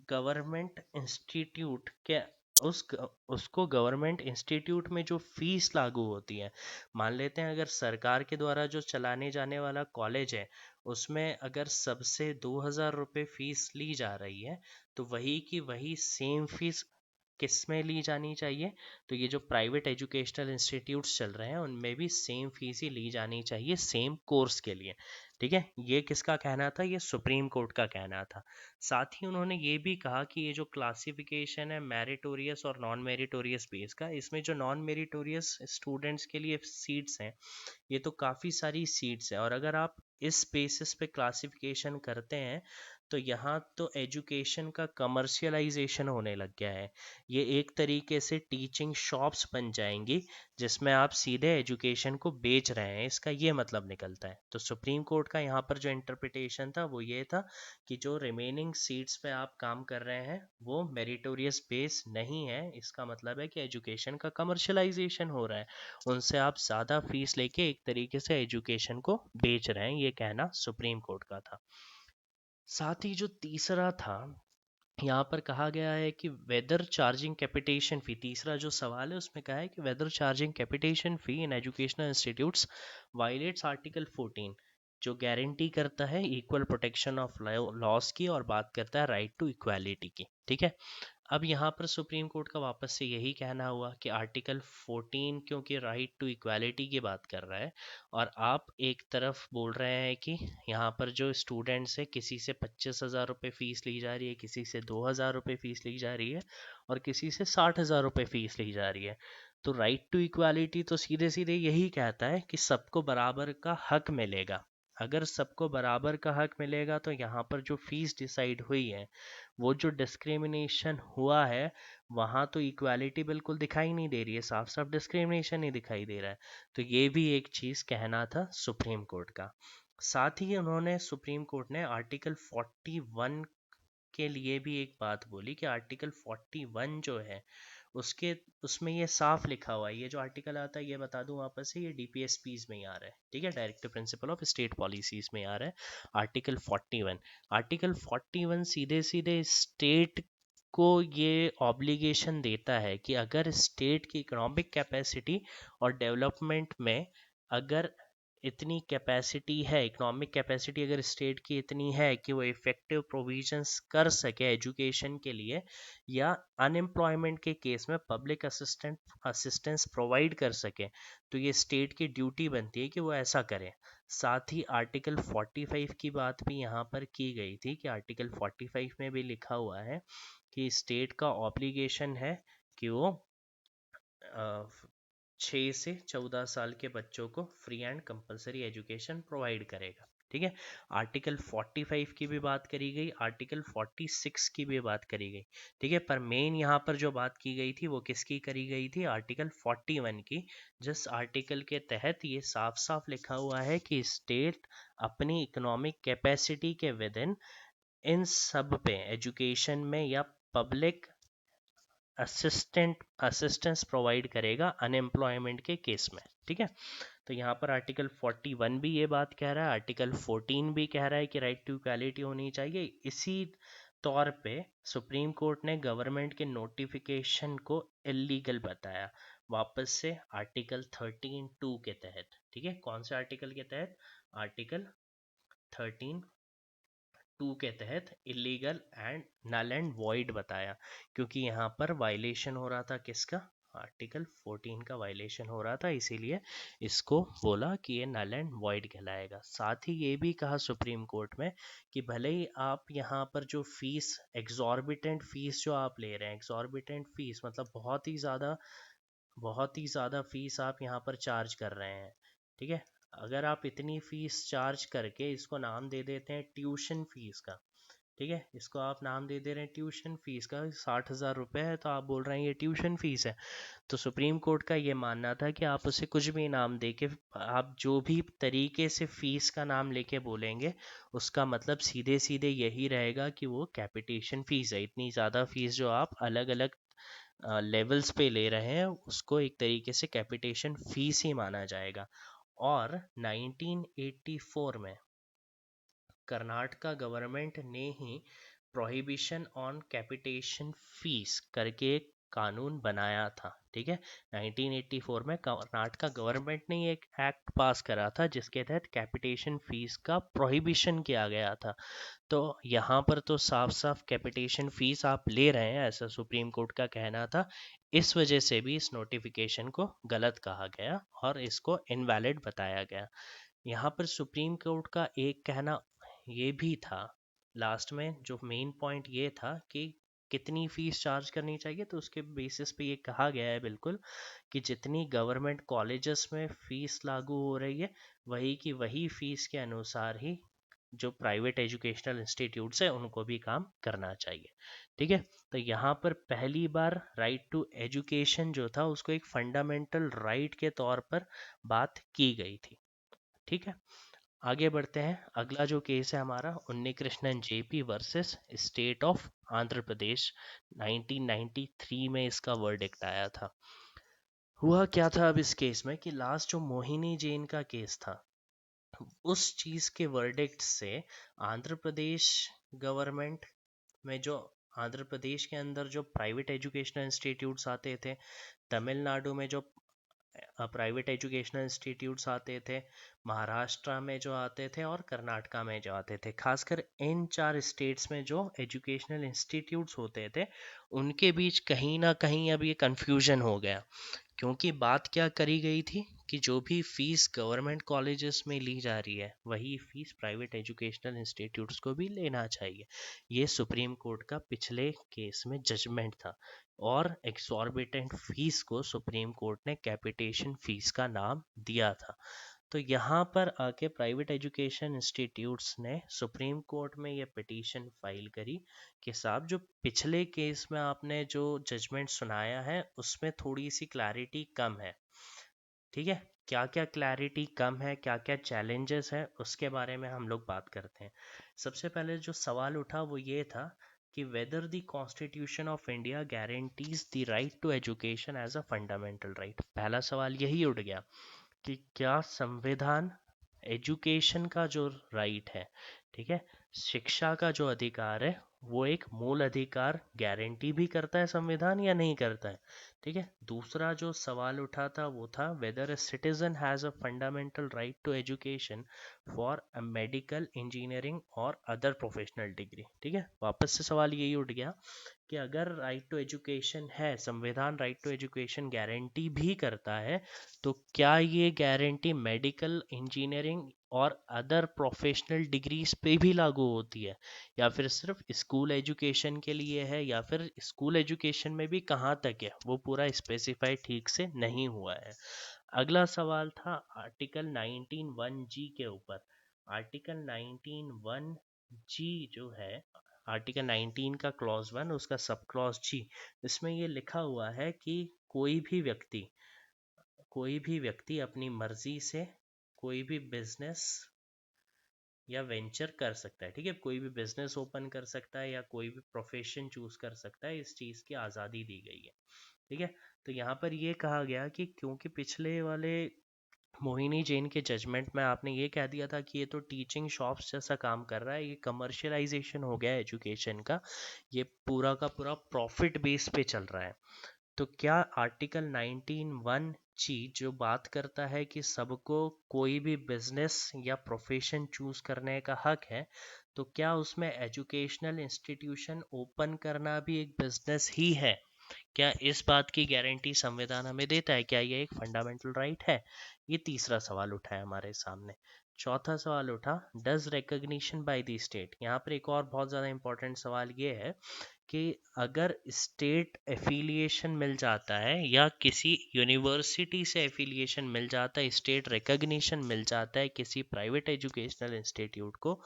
गवर्नमेंट इंस्टीट्यूट के उसको गवर्नमेंट इंस्टीट्यूट में जो फीस लागू होती है, मान लेते हैं अगर सरकार के द्वारा जो चलाने जाने वाला कॉलेज है उसमें अगर सबसे 2,000 रुपये फीस ली जा रही है तो वही की वही सेम फीस किस में ली जानी चाहिए? तो ये जो प्राइवेट एजुकेशनल इंस्टीट्यूट्स चल रहे हैं उनमें भी सेम फीस ही ली जानी चाहिए सेम कोर्स के लिए। ठीक है, ये किसका कहना था? ये सुप्रीम कोर्ट का कहना था। साथ ही उन्होंने ये भी कहा कि ये जो क्लासिफिकेशन है मेरिटोरियस और नॉन मेरिटोरियस बेस का, इसमें जो नॉन मेरिटोरियस स्टूडेंट्स के लिए सीट्स हैं ये तो काफ़ी सारी सीट्स हैं, और अगर आप इस बेसिस पे क्लासिफिकेशन करते हैं तो यहाँ तो एजुकेशन का कमर्शियलाइजेशन होने लग गया है। ये एक तरीके से टीचिंग शॉप्स बन जाएंगी जिसमें आप सीधे एजुकेशन को बेच रहे हैं, इसका ये मतलब निकलता है। तो सुप्रीम कोर्ट का यहाँ पर जो इंटरप्रिटेशन था वो ये था कि जो रिमेनिंग सीट्स पे आप काम कर रहे हैं वो मेरिटोरियस बेस नहीं है, इसका मतलब है कि एजुकेशन का कमर्शियलाइजेशन हो रहा है, उनसे आप ज़्यादा फीस लेके एक तरीके से एजुकेशन को बेच रहे हैं, ये कहना सुप्रीम कोर्ट का था। साथ ही जो तीसरा था, यहाँ पर कहा गया है कि वेदर चार्जिंग कैपिटेशन फ़ी, तीसरा जो सवाल है उसमें कहा है कि whether charging capitation fee in educational institutes violates article 14, जो गारंटी करता है इक्वल प्रोटेक्शन ऑफ लॉस की और बात करता है राइट टू इक्वालिटी की। ठीक है, अब यहाँ पर सुप्रीम कोर्ट का वापस से यही कहना हुआ कि आर्टिकल 14 क्योंकि राइट टू इक्वालिटी की बात कर रहा है, और आप एक तरफ बोल रहे हैं कि यहाँ पर जो स्टूडेंट्स है किसी से 25,000 रुपये फ़ीस ली जा रही है, किसी से 2,000 रुपये फ़ीस ली जा रही है, और किसी से 60,000 रुपये फ़ीस ली जा रही है। तो राइट टू इक्वालिटी तो सीधे सीधे यही कहता है कि सबको बराबर का हक मिलेगा। अगर सबको बराबर का हक मिलेगा तो यहाँ पर जो फीस डिसाइड हुई है, वो जो डिस्क्रिमिनेशन हुआ है, वहाँ तो इक्वालिटी बिल्कुल दिखाई नहीं दे रही है, साफ साफ डिस्क्रिमिनेशन ही दिखाई दे रहा है। तो ये भी एक चीज़ कहना था सुप्रीम कोर्ट का। साथ ही उन्होंने सुप्रीम कोर्ट ने आर्टिकल 41 के लिए भी एक बात बोली कि आर्टिकल 41 जो है उसके उसमें ये साफ लिखा हुआ है, ये जो आर्टिकल आता है ये बता दूं वापस से, ये डीपीएसपीज में ही आ रहा है, ठीक है, directive principle of state policies में आ रहा है आर्टिकल 41। आर्टिकल 41 सीधे सीधे स्टेट को ये ऑब्लिगेशन देता है कि अगर स्टेट की इकोनॉमिक कैपेसिटी और डेवलपमेंट में अगर इतनी कैपेसिटी है, इकोनॉमिक कैपेसिटी अगर स्टेट की इतनी है कि वो इफ़ेक्टिव प्रोविजंस कर सके एजुकेशन के लिए, या अनएम्प्लॉयमेंट के केस में पब्लिक असिस्टेंस प्रोवाइड कर सके, तो ये स्टेट की ड्यूटी बनती है कि वो ऐसा करें। साथ ही आर्टिकल 45 की बात भी यहाँ पर की गई थी कि आर्टिकल 45 में भी लिखा हुआ है कि स्टेट का ऑब्लिगेशन है कि वो 6 से 14 साल के बच्चों को free and compulsory education provide करेगा, ठीक है। आर्टिकल 45 की भी बात करी गई, आर्टिकल 46 की भी बात करी गई, ठीक है। पर मेन यहाँ पर जो बात की गई थी वो किसकी करी गई थी, आर्टिकल 41 की, जिस आर्टिकल के तहत ये साफ साफ लिखा हुआ है कि स्टेट अपनी इकोनॉमिक कैपेसिटी के विद इन इन सब पे एजुकेशन में या पब्लिक असिस्टेंस प्रोवाइड करेगा अनएम्प्लॉयमेंट के केस में, ठीक है। तो यहाँ पर आर्टिकल 41 भी ये बात कह रहा है, आर्टिकल 14 भी कह रहा है कि राइट टू इक्वालिटी होनी चाहिए। इसी तौर पे सुप्रीम कोर्ट ने गवर्नमेंट के नोटिफिकेशन को इलीगल बताया, वापस से आर्टिकल 13(2) के तहत, ठीक है। कौन से आर्टिकल के तहत, आर्टिकल 13(2) के तहत illegal and null and void बताया, क्योंकि यहाँ पर वायलेशन हो रहा था किसका, आर्टिकल 14 का वायलेशन हो रहा था, इसीलिए इसको बोला कि ये नल एंड वॉइड कहलाएगा। साथ ही ये भी कहा सुप्रीम कोर्ट में कि भले ही आप यहाँ पर जो फीस एग्जॉर्बिटेंट फीस जो आप ले रहे हैं, एग्जॉर्बिटेंट फीस मतलब बहुत ही ज़्यादा फीस आप यहाँ पर चार्ज कर रहे हैं, ठीक है। अगर आप इतनी फीस चार्ज करके इसको नाम दे देते हैं ट्यूशन फीस का, ठीक है, इसको आप नाम दे दे रहे हैं ट्यूशन फीस का, 60,000 रुपये है तो आप बोल रहे हैं ये ट्यूशन फीस है। तो सुप्रीम कोर्ट का ये मानना था कि आप उसे कुछ भी नाम दे के, आप जो भी तरीके से फीस का नाम लेके बोलेंगे उसका मतलब सीधे सीधे यही रहेगा कि वो कैपिटेशन फीस है। इतनी ज़्यादा फीस जो आप अलग अलग लेवल्स पे ले रहे हैं उसको एक तरीके से कैपिटेशन फीस ही माना जाएगा। और 1984 में कर्नाटका गवर्नमेंट ने ही प्रोहिबिशन ऑन कैपिटेशन फीस करके एक कानून बनाया था, ठीक है। 1984 में कर्नाटका गवर्नमेंट ने एक एक्ट पास करा था जिसके तहत कैपिटेशन फीस का प्रोहिबिशन किया गया था। तो यहाँ पर तो साफ साफ कैपिटेशन फीस आप ले रहे हैं, ऐसा सुप्रीम कोर्ट का कहना था। इस वजह से भी इस नोटिफिकेशन को गलत कहा गया और इसको इनवैलिड बताया गया। यहाँ पर सुप्रीम कोर्ट का एक कहना ये भी था, लास्ट में जो मेन पॉइंट ये था कि कितनी फीस चार्ज करनी चाहिए, तो उसके बेसिस पे ये कहा गया है बिल्कुल कि जितनी गवर्नमेंट कॉलेजेस में फीस लागू हो रही है वही की वही फीस के अनुसार ही जो प्राइवेट एजुकेशनल इंस्टीट्यूट्स है उनको भी काम करना चाहिए, ठीक है। तो यहाँ पर पहली बार राइट टू एजुकेशन जो था उसको एक फंडामेंटल राइट के तौर पर बात की गई थी, ठीक है। आगे बढ़ते हैं, अगला जो केस है हमारा Unni Krishnan JP versus state of Andhra Pradesh, 1993 में इसका वर्डिक्ट आया था। हुआ क्या था अब इस केस में कि लास्ट जो मोहिनी जैन का केस था उस चीज़ के वर्डिक्ट से आंध्र प्रदेश गवर्नमेंट में जो आंध्र प्रदेश के अंदर जो प्राइवेट एजुकेशनल इंस्टीट्यूट्स आते थे, तमिलनाडु में जो प्राइवेट एजुकेशनल इंस्टीट्यूट्स आते थे, महाराष्ट्र में जो आते थे और कर्नाटका में जो आते थे। खासकर इन 4 स्टेट्स में जो एजुकेशनल इंस्टीट्यूट्स होते थे उनके बीच कहीं ना कहीं अब ये कन्फ्यूजन हो गया, क्योंकि बात क्या करी गई थी कि जो भी फीस गवर्नमेंट कॉलेजेस में ली जा रही है वही फीस प्राइवेट एजुकेशनल इंस्टीट्यूट्स को भी लेना चाहिए। ये सुप्रीम कोर्ट का पिछले केस में जजमेंट था, और एक्सॉर्बिटेंट फीस को सुप्रीम कोर्ट ने कैपिटेशन फीस का नाम दिया था। तो यहाँ पर आके प्राइवेट एजुकेशन इंस्टीट्यूट्स ने सुप्रीम कोर्ट में ये पिटीशन फाइल करी कि साहब जो पिछले केस में आपने जो जजमेंट सुनाया है उसमें थोड़ी सी क्लैरिटी कम है। ठीक है, क्या क्या क्लैरिटी कम है, क्या क्या चैलेंजेस है, उसके बारे में हम लोग बात करते हैं। सबसे पहले जो सवाल उठा वो ये था कि whether the constitution of India guarantees the right to education as a fundamental right. पहला सवाल यही उठ गया कि क्या संविधान एजुकेशन का जो राइट है, ठीक है, शिक्षा का जो अधिकार है, वो एक मूल अधिकार गारंटी भी करता है संविधान या नहीं करता है। ठीक है, दूसरा जो सवाल उठा था वो था whether a citizen has a fundamental right to education for a medical engineering और अदर प्रोफेशनल डिग्री। ठीक है, वापस से सवाल यही उठ गया कि अगर राइट टू एजुकेशन है, संविधान राइट टू एजुकेशन गारंटी भी करता है, तो क्या ये गारंटी मेडिकल इंजीनियरिंग और अदर प्रोफेशनल डिग्रीज पे भी लागू होती है, या फिर सिर्फ स्कूल एजुकेशन के लिए है, या फिर स्कूल एजुकेशन में भी कहाँ तक है वो पूरा स्पेसिफाई ठीक से नहीं हुआ है। अगला सवाल था आर्टिकल 19(1)(g के ऊपर। आर्टिकल 19(1)(g जो है, आर्टिकल 19 का क्लॉज 1 उसका सब क्लॉज जी, इसमें ये लिखा हुआ है कि कोई भी व्यक्ति अपनी मर्जी से कोई भी बिजनेस या वेंचर कर सकता है। ठीक है, कोई भी बिजनेस ओपन कर सकता है या कोई भी प्रोफेशन चूज कर सकता है, इस चीज़ की आज़ादी दी गई है। ठीक है, तो यहाँ पर ये कहा गया कि क्योंकि पिछले वाले मोहिनी जैन के जजमेंट में आपने ये कह दिया था कि ये तो टीचिंग शॉप्स जैसा काम कर रहा है, ये कमर्शियलाइजेशन हो गया एजुकेशन का, ये पूरा का पूरा प्रॉफिट बेस पे चल रहा है। तो क्या आर्टिकल 19(1)(g जो बात करता है कि सबको कोई भी बिजनेस या प्रोफेशन चूज करने का हक है, तो क्या उसमें एजुकेशनल इंस्टीट्यूशन ओपन करना भी एक बिजनेस ही है? क्या इस बात की गारंटी संविधान हमें देता है? क्या ये एक फंडामेंटल राइट है? ये तीसरा सवाल उठा है हमारे सामने। चौथा सवाल उठा does recognition by the state. यहाँ पर एक और बहुत ज़्यादा इंपॉर्टेंट सवाल ये है कि अगर स्टेट एफिलिएशन मिल जाता है या किसी यूनिवर्सिटी से एफिलिएशन मिल जाता है, स्टेट रिकॉग्निशन मिल जाता है किसी प्राइवेट एजुकेशनल इंस्टीट्यूट को,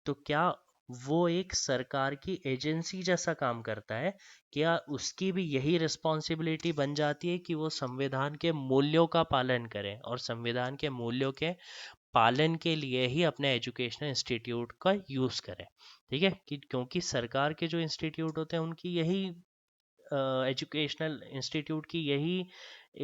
तो क्या वो एक सरकार की एजेंसी जैसा काम करता है? क्या उसकी भी यही रिस्पॉन्सिबिलिटी बन जाती है कि वो संविधान के मूल्यों का पालन करे और संविधान के मूल्यों के पालन के लिए ही अपने एजुकेशनल इंस्टीट्यूट का यूज़ करें? ठीक है, कि क्योंकि सरकार के जो इंस्टीट्यूट होते हैं उनकी यही एजुकेशनल इंस्टीट्यूट की यही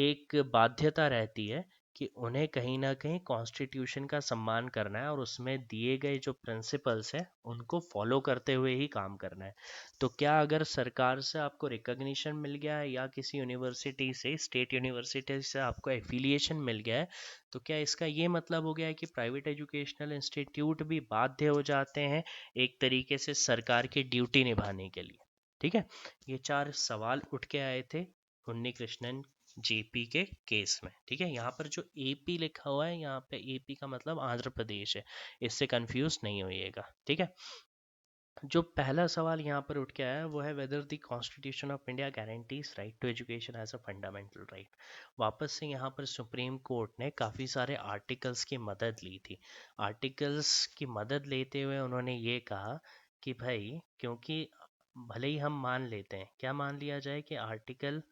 एक बाध्यता रहती है कि उन्हें कहीं ना कहीं कॉन्स्टिट्यूशन का सम्मान करना है और उसमें दिए गए जो प्रिंसिपल्स हैं उनको फॉलो करते हुए ही काम करना है। तो क्या अगर सरकार से आपको रिकॉग्निशन मिल गया है या किसी यूनिवर्सिटी से, स्टेट यूनिवर्सिटी से आपको एफिलिएशन मिल गया है, तो क्या इसका ये मतलब हो गया है कि प्राइवेट एजुकेशनल इंस्टीट्यूट भी बाध्य हो जाते हैं एक तरीके से सरकार की ड्यूटी निभाने के लिए? ठीक है, ये 4 सवाल उठ के आए थे उन्नी कृष्णन जेपी के केस में। ठीक है, यहाँ पर जो एपी लिखा हुआ है, यहाँ पे एपी का मतलब आंध्र प्रदेश है, इससे कंफ्यूज नहीं होइएगा। ठीक है, जो पहला सवाल यहाँ पर उठ के आया है वो है whether the constitution of India guarantees right to education as a fundamental right. वापस से यहाँ पर सुप्रीम कोर्ट ने काफ़ी सारे आर्टिकल्स की मदद ली थी। आर्टिकल्स की मदद लेते हुए उन्होंने ये कहा कि भाई, क्योंकि भले ही हम मान लेते हैं, क्या मान लिया जाए कि आर्टिकल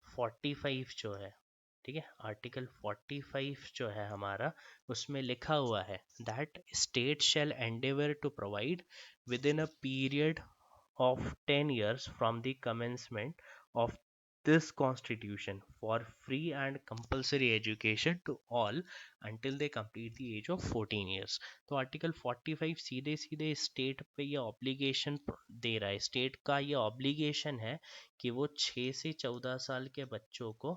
45 जो है, ठीक है, आर्टिकल 45 जो है हमारा, उसमें लिखा हुआ है that state shall endeavour to provide within a period of 10 years from the commencement of this constitution for free and compulsory education to all until they complete the age of 14 years। तो आर्टिकल 45 सीधे सीधे स्टेट पे ये ऑब्लिगेशन दे रहा है, स्टेट का ये ऑब्लिगेशन है कि वो 6 से 14 साल के बच्चों को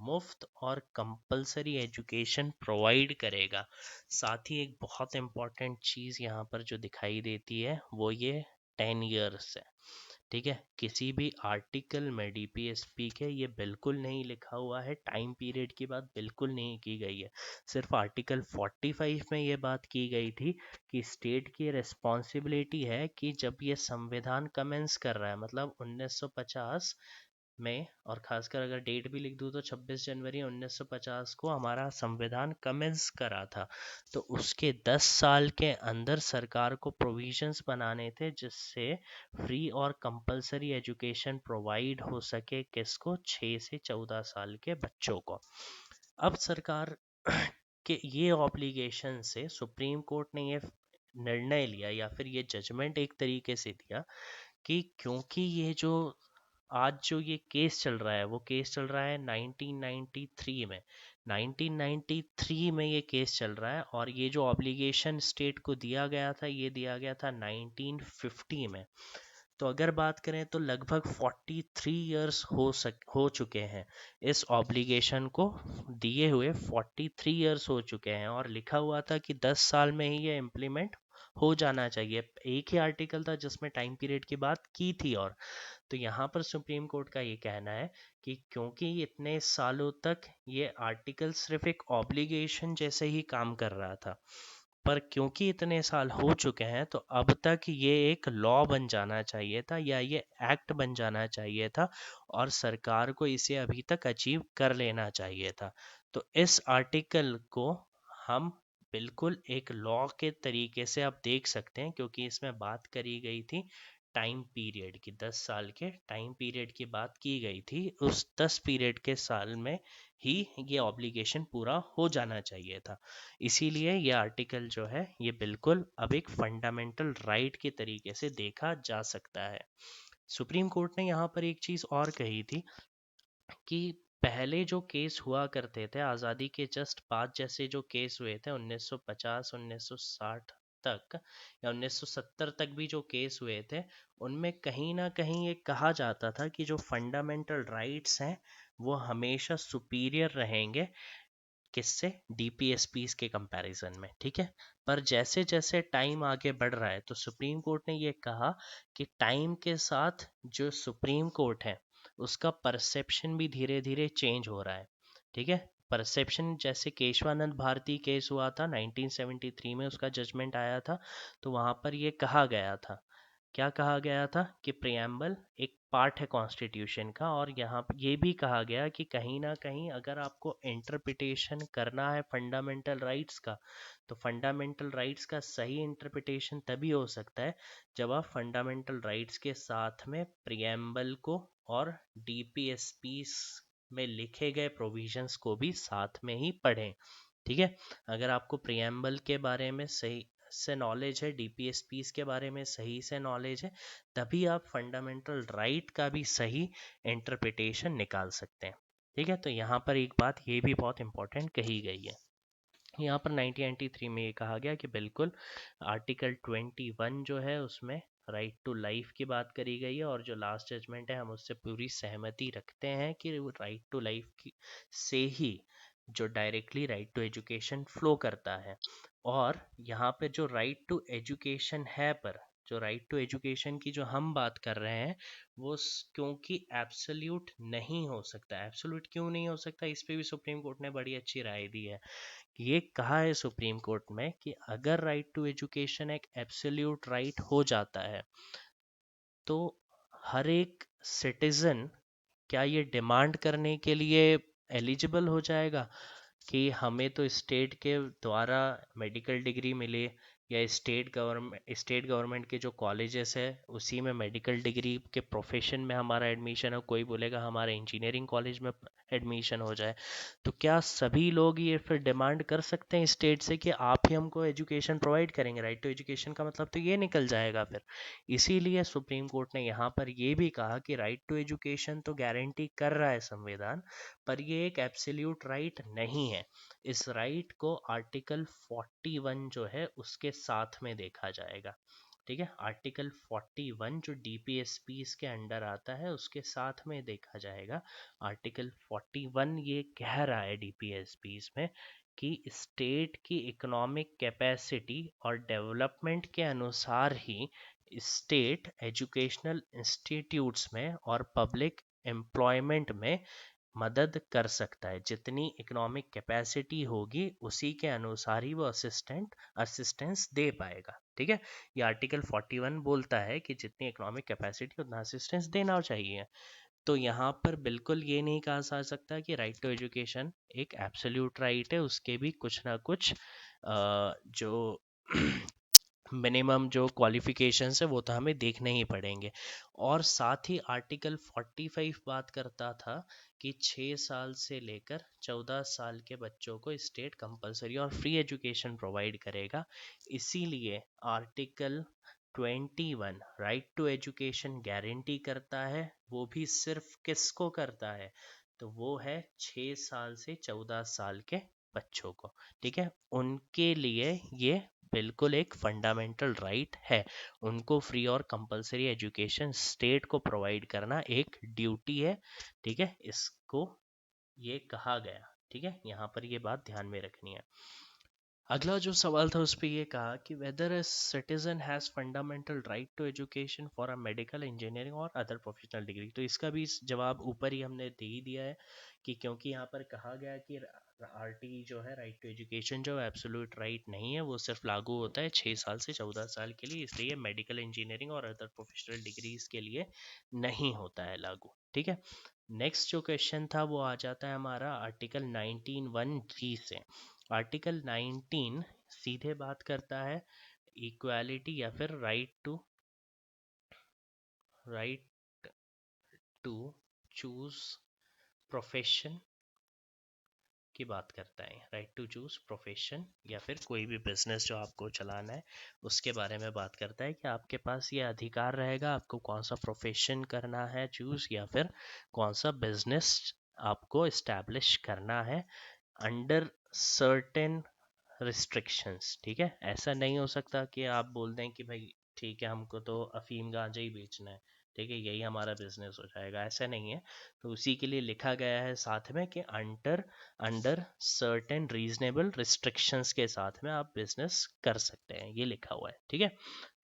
मुफ्त और कंपलसरी एजुकेशन प्रोवाइड करेगा। साथ ही एक बहुत इम्पॉर्टेंट चीज़ यहाँ पर जो दिखाई देती है वो ये 10 ईयर्स है। ठीक है, किसी भी आर्टिकल में डीपीएसपी के ये बिल्कुल नहीं लिखा हुआ है, टाइम पीरियड की बात बिल्कुल नहीं की गई है। सिर्फ आर्टिकल 45 में ये बात की गई थी कि स्टेट की रिस्पॉन्सिबिलिटी है कि जब ये संविधान कमेंस कर रहा है, मतलब 1950 में, और खासकर अगर डेट भी लिख दूँ तो 26 जनवरी 1950 को हमारा संविधान कमेंस करा था। तो उसके 10 साल के अंदर सरकार को प्रोविजंस बनाने थे जिससे फ्री और कंपलसरी एजुकेशन प्रोवाइड हो सके, किसको, 6 से 14 साल के बच्चों को। अब सरकार के ये ऑब्लिगेशन से सुप्रीम कोर्ट ने ये निर्णय लिया या फिर ये जजमेंट एक तरीके से दिया कि क्योंकि ये जो आज जो ये केस चल रहा है वो केस चल रहा है 1993 में। 1993 में ये केस चल रहा है और ये जो ऑब्लिगेशन स्टेट को दिया गया था ये दिया गया था 1950 में। तो अगर बात करें तो लगभग 43 इयर्स हो चुके हैं इस ऑब्लिगेशन को दिए हुए। 43 इयर्स हो चुके हैं और लिखा हुआ था कि 10 साल में ही ये इम्प्लीमेंट हो जाना चाहिए। एक ही आर्टिकल था जिसमें टाइम पीरियड की बात की थी। और तो यहाँ पर सुप्रीम कोर्ट का ये कहना है कि क्योंकि इतने सालों तक ये आर्टिकल सिर्फ एक ऑब्लिगेशन जैसे ही काम कर रहा था, पर क्योंकि इतने साल हो चुके हैं तो अब तक ये एक लॉ बन जाना चाहिए था या ये एक्ट बन जाना चाहिए था और सरकार को इसे अभी तक अचीव कर लेना चाहिए था। तो इस आर्टिकल को हम बिल्कुल एक लॉ के तरीके से आप देख सकते हैं, क्योंकि इसमें बात करी गई थी टाइम पीरियड की, 10 साल के टाइम पीरियड की बात की गई थी। उस 10 पीरियड के साल में ही ये ऑब्लिगेशन पूरा हो जाना चाहिए था। इसीलिए ये आर्टिकल जो है ये बिल्कुल अब एक फंडामेंटल राइट के तरीके से देखा जा सकता है। सुप्रीम कोर्ट ने यहाँ पर एक चीज़ और कही थी कि पहले जो केस हुआ करते थे आज़ादी के जस्ट बाद, जैसे जो केस हुए थे 1950 1960 तक या 1970 तक भी जो केस हुए थे, उनमें कहीं ना कहीं ये कहा जाता था कि जो फंडामेंटल राइट्स हैं वो हमेशा सुपीरियर रहेंगे, किससे, डीपीएसपीस के कंपैरिजन में। ठीक है, पर जैसे जैसे टाइम आगे बढ़ रहा है तो सुप्रीम कोर्ट ने ये कहा कि टाइम के साथ जो सुप्रीम कोर्ट है उसका परसेप्शन भी धीरे धीरे चेंज हो रहा है। ठीक है, परसेप्शन, जैसे केशवानंद भारती केस हुआ था 1973 में, उसका जजमेंट आया था, तो वहाँ पर ये कहा गया था, क्या कहा गया था कि प्रियम्बल एक पार्ट है कॉन्स्टिट्यूशन का, और यहाँ पे ये भी कहा गया कि कहीं ना कहीं अगर आपको इंटरप्रिटेशन करना है फंडामेंटल राइट्स का, तो फंडामेंटल राइट्स का सही इंटरप्रिटेशन तभी हो सकता है जब आप फंडामेंटल राइट्स के साथ में प्रियम्बल को और डीपीएसपी में लिखे गए प्रोविजंस को भी साथ में ही पढ़ें। ठीक है, अगर आपको प्रियम्बल के बारे में सही से नॉलेज है, डीपीएसपीस के बारे में सही से नॉलेज है, तभी आप फंडामेंटल राइट का भी सही इंटरप्रिटेशन निकाल सकते हैं। ठीक है, तो यहाँ पर एक बात ये भी बहुत इंपॉर्टेंट कही गई है। यहाँ पर 1993 में ये कहा गया कि बिल्कुल आर्टिकल 21 जो है उसमें राइट टू लाइफ की बात करी गई है, और जो लास्ट जजमेंट है हम उससे पूरी सहमति रखते हैं कि राइट टू लाइफ की से ही जो directly right to education flow करता है। और यहाँ पे जो राइट टू एजुकेशन है, पर जो राइट टू एजुकेशन की जो हम बात कर रहे हैं वो क्योंकि एब्सोल्यूट नहीं हो सकता। एब्सोल्यूट क्यों नहीं हो सकता, इस पे भी सुप्रीम कोर्ट ने बड़ी अच्छी राय दी है। ये कहा है सुप्रीम कोर्ट में कि अगर राइट टू एजुकेशन एक एब्सोल्यूट राइट हो जाता है तो हर एक सिटीजन क्या ये डिमांड करने के लिए एलिजिबल हो जाएगा कि हमें तो स्टेट के द्वारा मेडिकल डिग्री मिले, या स्टेट गवर्नमेंट के जो कॉलेजेस है उसी में मेडिकल डिग्री के प्रोफेशन में हमारा एडमिशन हो, कोई बोलेगा हमारे इंजीनियरिंग कॉलेज में एडमिशन हो जाए। तो क्या सभी लोग ये फिर डिमांड कर सकते हैं स्टेट से कि आप ही हमको एजुकेशन प्रोवाइड करेंगे? राइट टू एजुकेशन का मतलब तो ये निकल जाएगा फिर। इसीलिए सुप्रीम कोर्ट ने यहाँ पर ये भी कहा कि राइट टू एजुकेशन तो गारंटी कर रहा है संविधान, पर ये एक एब्सोल्यूट राइट नहीं है। इस राइट को आर्टिकल 41 जो है उसके साथ में देखा जाएगा। ठीक है, आर्टिकल 41 जो डीपीएसपीस के अंडर आता है उसके साथ में देखा जाएगा। आर्टिकल 41 ये कह रहा है डीपीएसपीस में कि स्टेट की इकोनॉमिक कैपेसिटी और डेवलपमेंट के अनुसार ही स्टेट एजुकेशनल इंस्टीट्यूट्स में और पब्लिक एम्प्लॉयमेंट में मदद कर सकता है। जितनी इकोनॉमिक कैपेसिटी होगी उसी के अनुसार ही वो असिस्टेंस दे पाएगा। ठीक है, ये आर्टिकल 41 बोलता है कि जितनी इकोनॉमिक कैपेसिटी उतना असिस्टेंस देना चाहिए। तो यहाँ पर बिल्कुल ये नहीं कहा जा सकता कि राइट टू एजुकेशन एक एब्सोल्यूट राइट है, उसके भी कुछ ना कुछ जो मिनिमम जो क्वालिफिकेशंस है वो तो हमें देखने ही पड़ेंगे। और साथ ही आर्टिकल 45 बात करता था कि 6 साल से लेकर 14 साल के बच्चों को स्टेट कंपलसरी और फ्री एजुकेशन प्रोवाइड करेगा। इसीलिए article 21 right to education guarantee करता है। वो भी सिर्फ किसको करता है? तो वो है 6 साल से 14 साल के बच्चों को। ठीक है, उनके लिए ये बिल्कुल एक फंडामेंटल राइट है। उनको फ्री और कंपलसरी एजुकेशन स्टेट को प्रोवाइड करना एक ड्यूटी है। ठीक है, इसको ये कहा गया। ठीक है, यहाँ पर ये बात ध्यान में रखनी है। अगला जो सवाल था उस पे ये कहा कि whether a citizen has fundamental right to education for a medical engineering और अदर प्रोफेशनल डिग्री। तो इसका भी जवाब ऊपर ही हमने दे ही दिया है कि क्योंकि यहाँ पर कहा गया कि आरटी जो है राइट टू एजुकेशन जो एब्सोल्यूट राइट नहीं है, वो सिर्फ लागू होता है 6 साल से 14 साल के लिए, इसलिए मेडिकल इंजीनियरिंग और अदर प्रोफेशनल डिग्रीज के लिए नहीं होता है लागू। ठीक है, नेक्स्ट जो क्वेश्चन था वो आ जाता है हमारा आर्टिकल 19(1)(g) से। आर्टिकल 19 सीधे बात करता है इक्वालिटी या फिर राइट टू चूज प्रोफेशन की बात करता है। राइट टू चूज प्रोफेशन या फिर कोई भी बिजनेस जो आपको चलाना है उसके बारे में बात करता है कि आपके पास ये अधिकार रहेगा आपको कौन सा प्रोफेशन करना है चूज, या फिर कौन सा बिजनेस आपको इस्टेब्लिश करना है अंडर सर्टेन रिस्ट्रिक्शंस। ठीक है, ऐसा नहीं हो सकता कि आप बोल दें कि भाई ठीक है हमको तो अफीम गांजा ही बेचना है, ठीक है यही हमारा बिजनेस हो जाएगा, ऐसा नहीं है। तो उसी के लिए लिखा गया है साथ में कि under under certain reasonable restrictions के साथ में आप बिजनेस कर सकते हैं, ये लिखा हुआ है। ठीक है,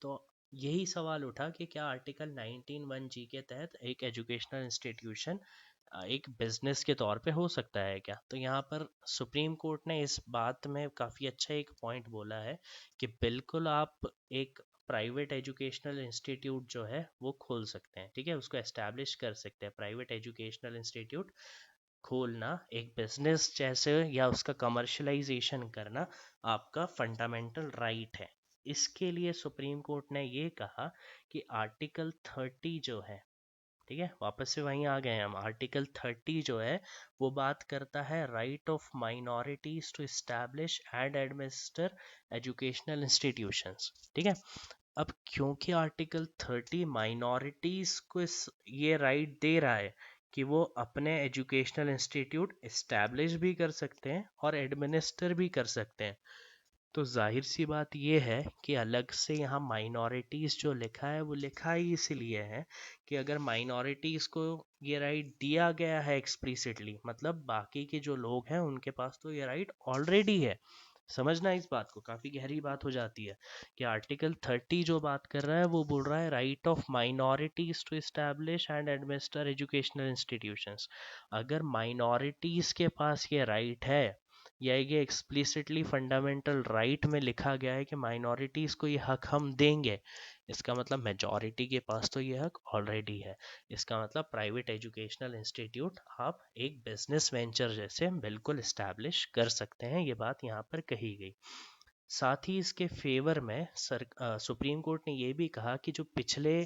तो यही सवाल उठा कि क्या आर्टिकल 19(1)(g) के तहत एक एजुकेशनल इंस्टीट्यूशन एक बिजनेस के तौर पे हो सकता है क्या? तो यहाँ पर सुप्रीम कोर्ट ने इस बात में काफ़ी अच्छा एक पॉइंट बोला है कि बिल्कुल आप एक प्राइवेट एजुकेशनल इंस्टीट्यूट जो है वो खोल सकते हैं। ठीक है, उसको एस्टैब्लिश कर सकते हैं। प्राइवेट एजुकेशनल इंस्टीट्यूट खोलना एक बिजनेस जैसे या उसका कमर्शलाइजेशन करना आपका फंडामेंटल राइट है। इसके लिए सुप्रीम कोर्ट ने ये कहा कि आर्टिकल 30 जो है, ठीक है वापस से वहीं आ गए हम, आर्टिकल 30 जो है वो बात करता है right of minorities to establish and administer educational institutions. ठीक है, अब क्योंकि आर्टिकल 30 माइनॉरिटीज को ये राइट दे रहा है कि वो अपने एजुकेशनल इंस्टीट्यूट एस्टैब्लिश भी कर सकते हैं और एडमिनिस्टर भी कर सकते हैं, तो जाहिर सी बात ये है कि अलग से यहाँ माइनॉरिटीज़ जो लिखा है वो लिखा ही इसलिए है कि अगर माइनॉरिटीज़ को ये राइट दिया गया है एक्सप्लिसिटली, मतलब बाकी के जो लोग हैं उनके पास तो ये राइट ऑलरेडी है। समझना इस बात को, काफ़ी गहरी बात हो जाती है कि आर्टिकल 30 जो बात कर रहा है वो बोल रहा है right of minorities to establish and administer educational institutions. अगर माइनॉरिटीज़ के पास ये राइट है या ये एक्सप्लिसिटली फंडामेंटल राइट में लिखा गया है कि माइनॉरिटीज़ को ये हक हम देंगे, इसका मतलब मेजॉरिटी के पास तो ये हक ऑलरेडी है। इसका मतलब प्राइवेट एजुकेशनल इंस्टीट्यूट आप एक बिजनेस वेंचर जैसे बिल्कुल इस्टेब्लिश कर सकते हैं, ये बात यहाँ पर कही गई। साथ ही इसके फेवर में सुप्रीम कोर्ट ने ये भी कहा कि जो पिछले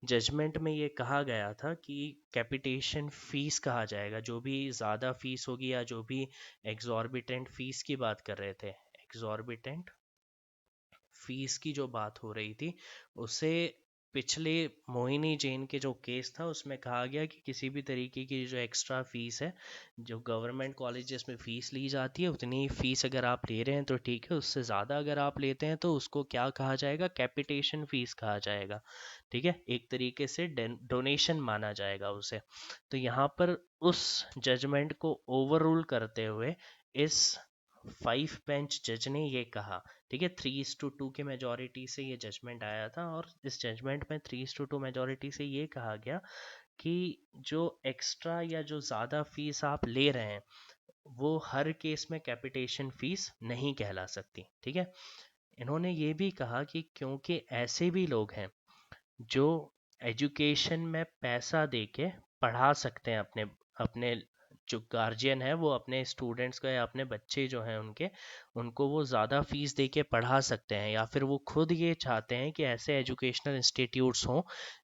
जजमेंट में ये कहा गया था कि कैपिटेशन फीस कहा जाएगा, जो भी ज़्यादा फीस होगी या जो भी एग्जॉर्बिटेंट फीस की बात कर रहे थे, एग्जॉर्बिटेंट फीस की जो बात हो रही थी उसे पिछले मोहिनी जैन के जो केस था उसमें कहा गया कि किसी भी तरीके की जो एक्स्ट्रा फीस है, जो गवर्नमेंट कॉलेजेस में फ़ीस ली जाती है उतनी ही फ़ीस अगर आप ले रहे हैं तो ठीक है, उससे ज़्यादा अगर आप लेते हैं तो उसको क्या कहा जाएगा, कैपिटेशन फ़ीस कहा जाएगा। ठीक है, एक तरीके से डोनेशन माना जाएगा उसे। तो यहाँ पर उस जजमेंट को ओवर रूल करते हुए इस 5 बेंच जज ने ये कहा, ठीक है, 3:2 की मेजोरिटी से ये जजमेंट आया था, और इस जजमेंट में 3:2 मेजोरिटी से ये कहा गया कि जो एक्स्ट्रा या जो ज़्यादा फीस आप ले रहे हैं वो हर केस में कैपिटेशन फीस नहीं कहला सकती। ठीक है, इन्होंने ये भी कहा कि क्योंकि ऐसे भी लोग हैं जो एजुकेशन में पैसा देके पढ़ा सकते हैं, अपने अपने जो गार्जियन है वो अपने स्टूडेंट्स को या अपने बच्चे जो हैं उनके, उनको वो ज़्यादा फीस दे के पढ़ा सकते हैं, या फिर वो खुद ये चाहते हैं कि ऐसे एजुकेशनल इंस्टीट्यूट्स हों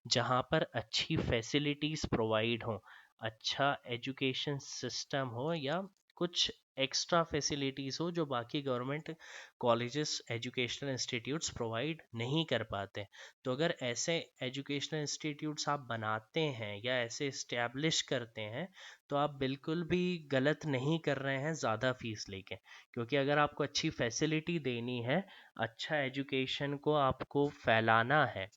जहाँ पर अच्छी फैसिलिटीज़ प्रोवाइड हों, अच्छा एजुकेशन सिस्टम हो, या कुछ एक्स्ट्रा फैसिलिटीज़ हो जो बाकी government colleges educational institutes provide नहीं कर पाते। तो अगर ऐसे एजुकेशनल इंस्टीट्यूट्स आप बनाते हैं या ऐसे इस्टेब्लिश करते हैं तो आप बिल्कुल भी गलत नहीं कर रहे हैं ज़्यादा फीस लेके, क्योंकि अगर आपको अच्छी फैसिलिटी देनी है, अच्छा एजुकेशन को आपको फैलाना है,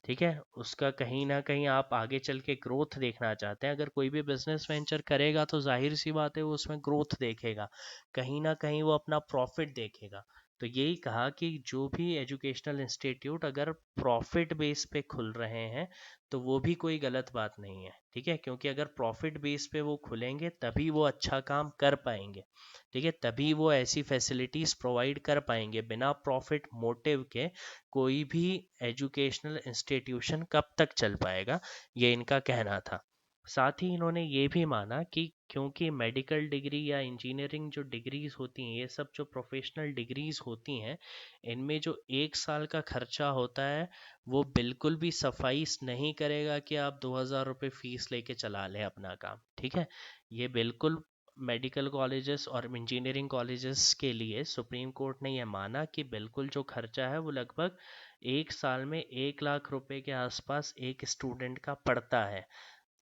ठीक है, उसका कहीं ना कहीं आप आगे चल के ग्रोथ देखना चाहते हैं, अगर कोई भी बिजनेस वेंचर करेगा तो जाहिर सी बात है वो उसमें ग्रोथ देखेगा, कहीं ना कहीं वो अपना प्रॉफिट देखेगा। तो यही कहा कि जो भी एजुकेशनल इंस्टीट्यूट अगर प्रॉफिट बेस पे खुल रहे हैं तो वो भी कोई गलत बात नहीं है। ठीक है, क्योंकि अगर प्रॉफिट बेस पे वो खुलेंगे तभी वो अच्छा काम कर पाएंगे। ठीक है, तभी वो ऐसी फैसिलिटीज़ प्रोवाइड कर पाएंगे। बिना प्रॉफिट मोटिव के कोई भी एजुकेशनल इंस्टीट्यूशन कब तक चल पाएगा, ये इनका कहना था। साथ ही इन्होंने ये भी माना कि क्योंकि मेडिकल डिग्री या इंजीनियरिंग जो डिग्रीज होती हैं, ये सब जो प्रोफेशनल डिग्रीज होती हैं, इनमें जो 1 साल का खर्चा होता है वो बिल्कुल भी सफाइस नहीं करेगा कि आप 2,000 रुपये फीस लेके चला लें अपना काम। ठीक है, ये बिल्कुल मेडिकल कॉलेजेस और इंजीनियरिंग कॉलेजेस के लिए सुप्रीम कोर्ट ने यह माना कि बिल्कुल जो खर्चा है वो लगभग 1 साल में 1 लाख रुपए के आसपास एक स्टूडेंट का पड़ता है।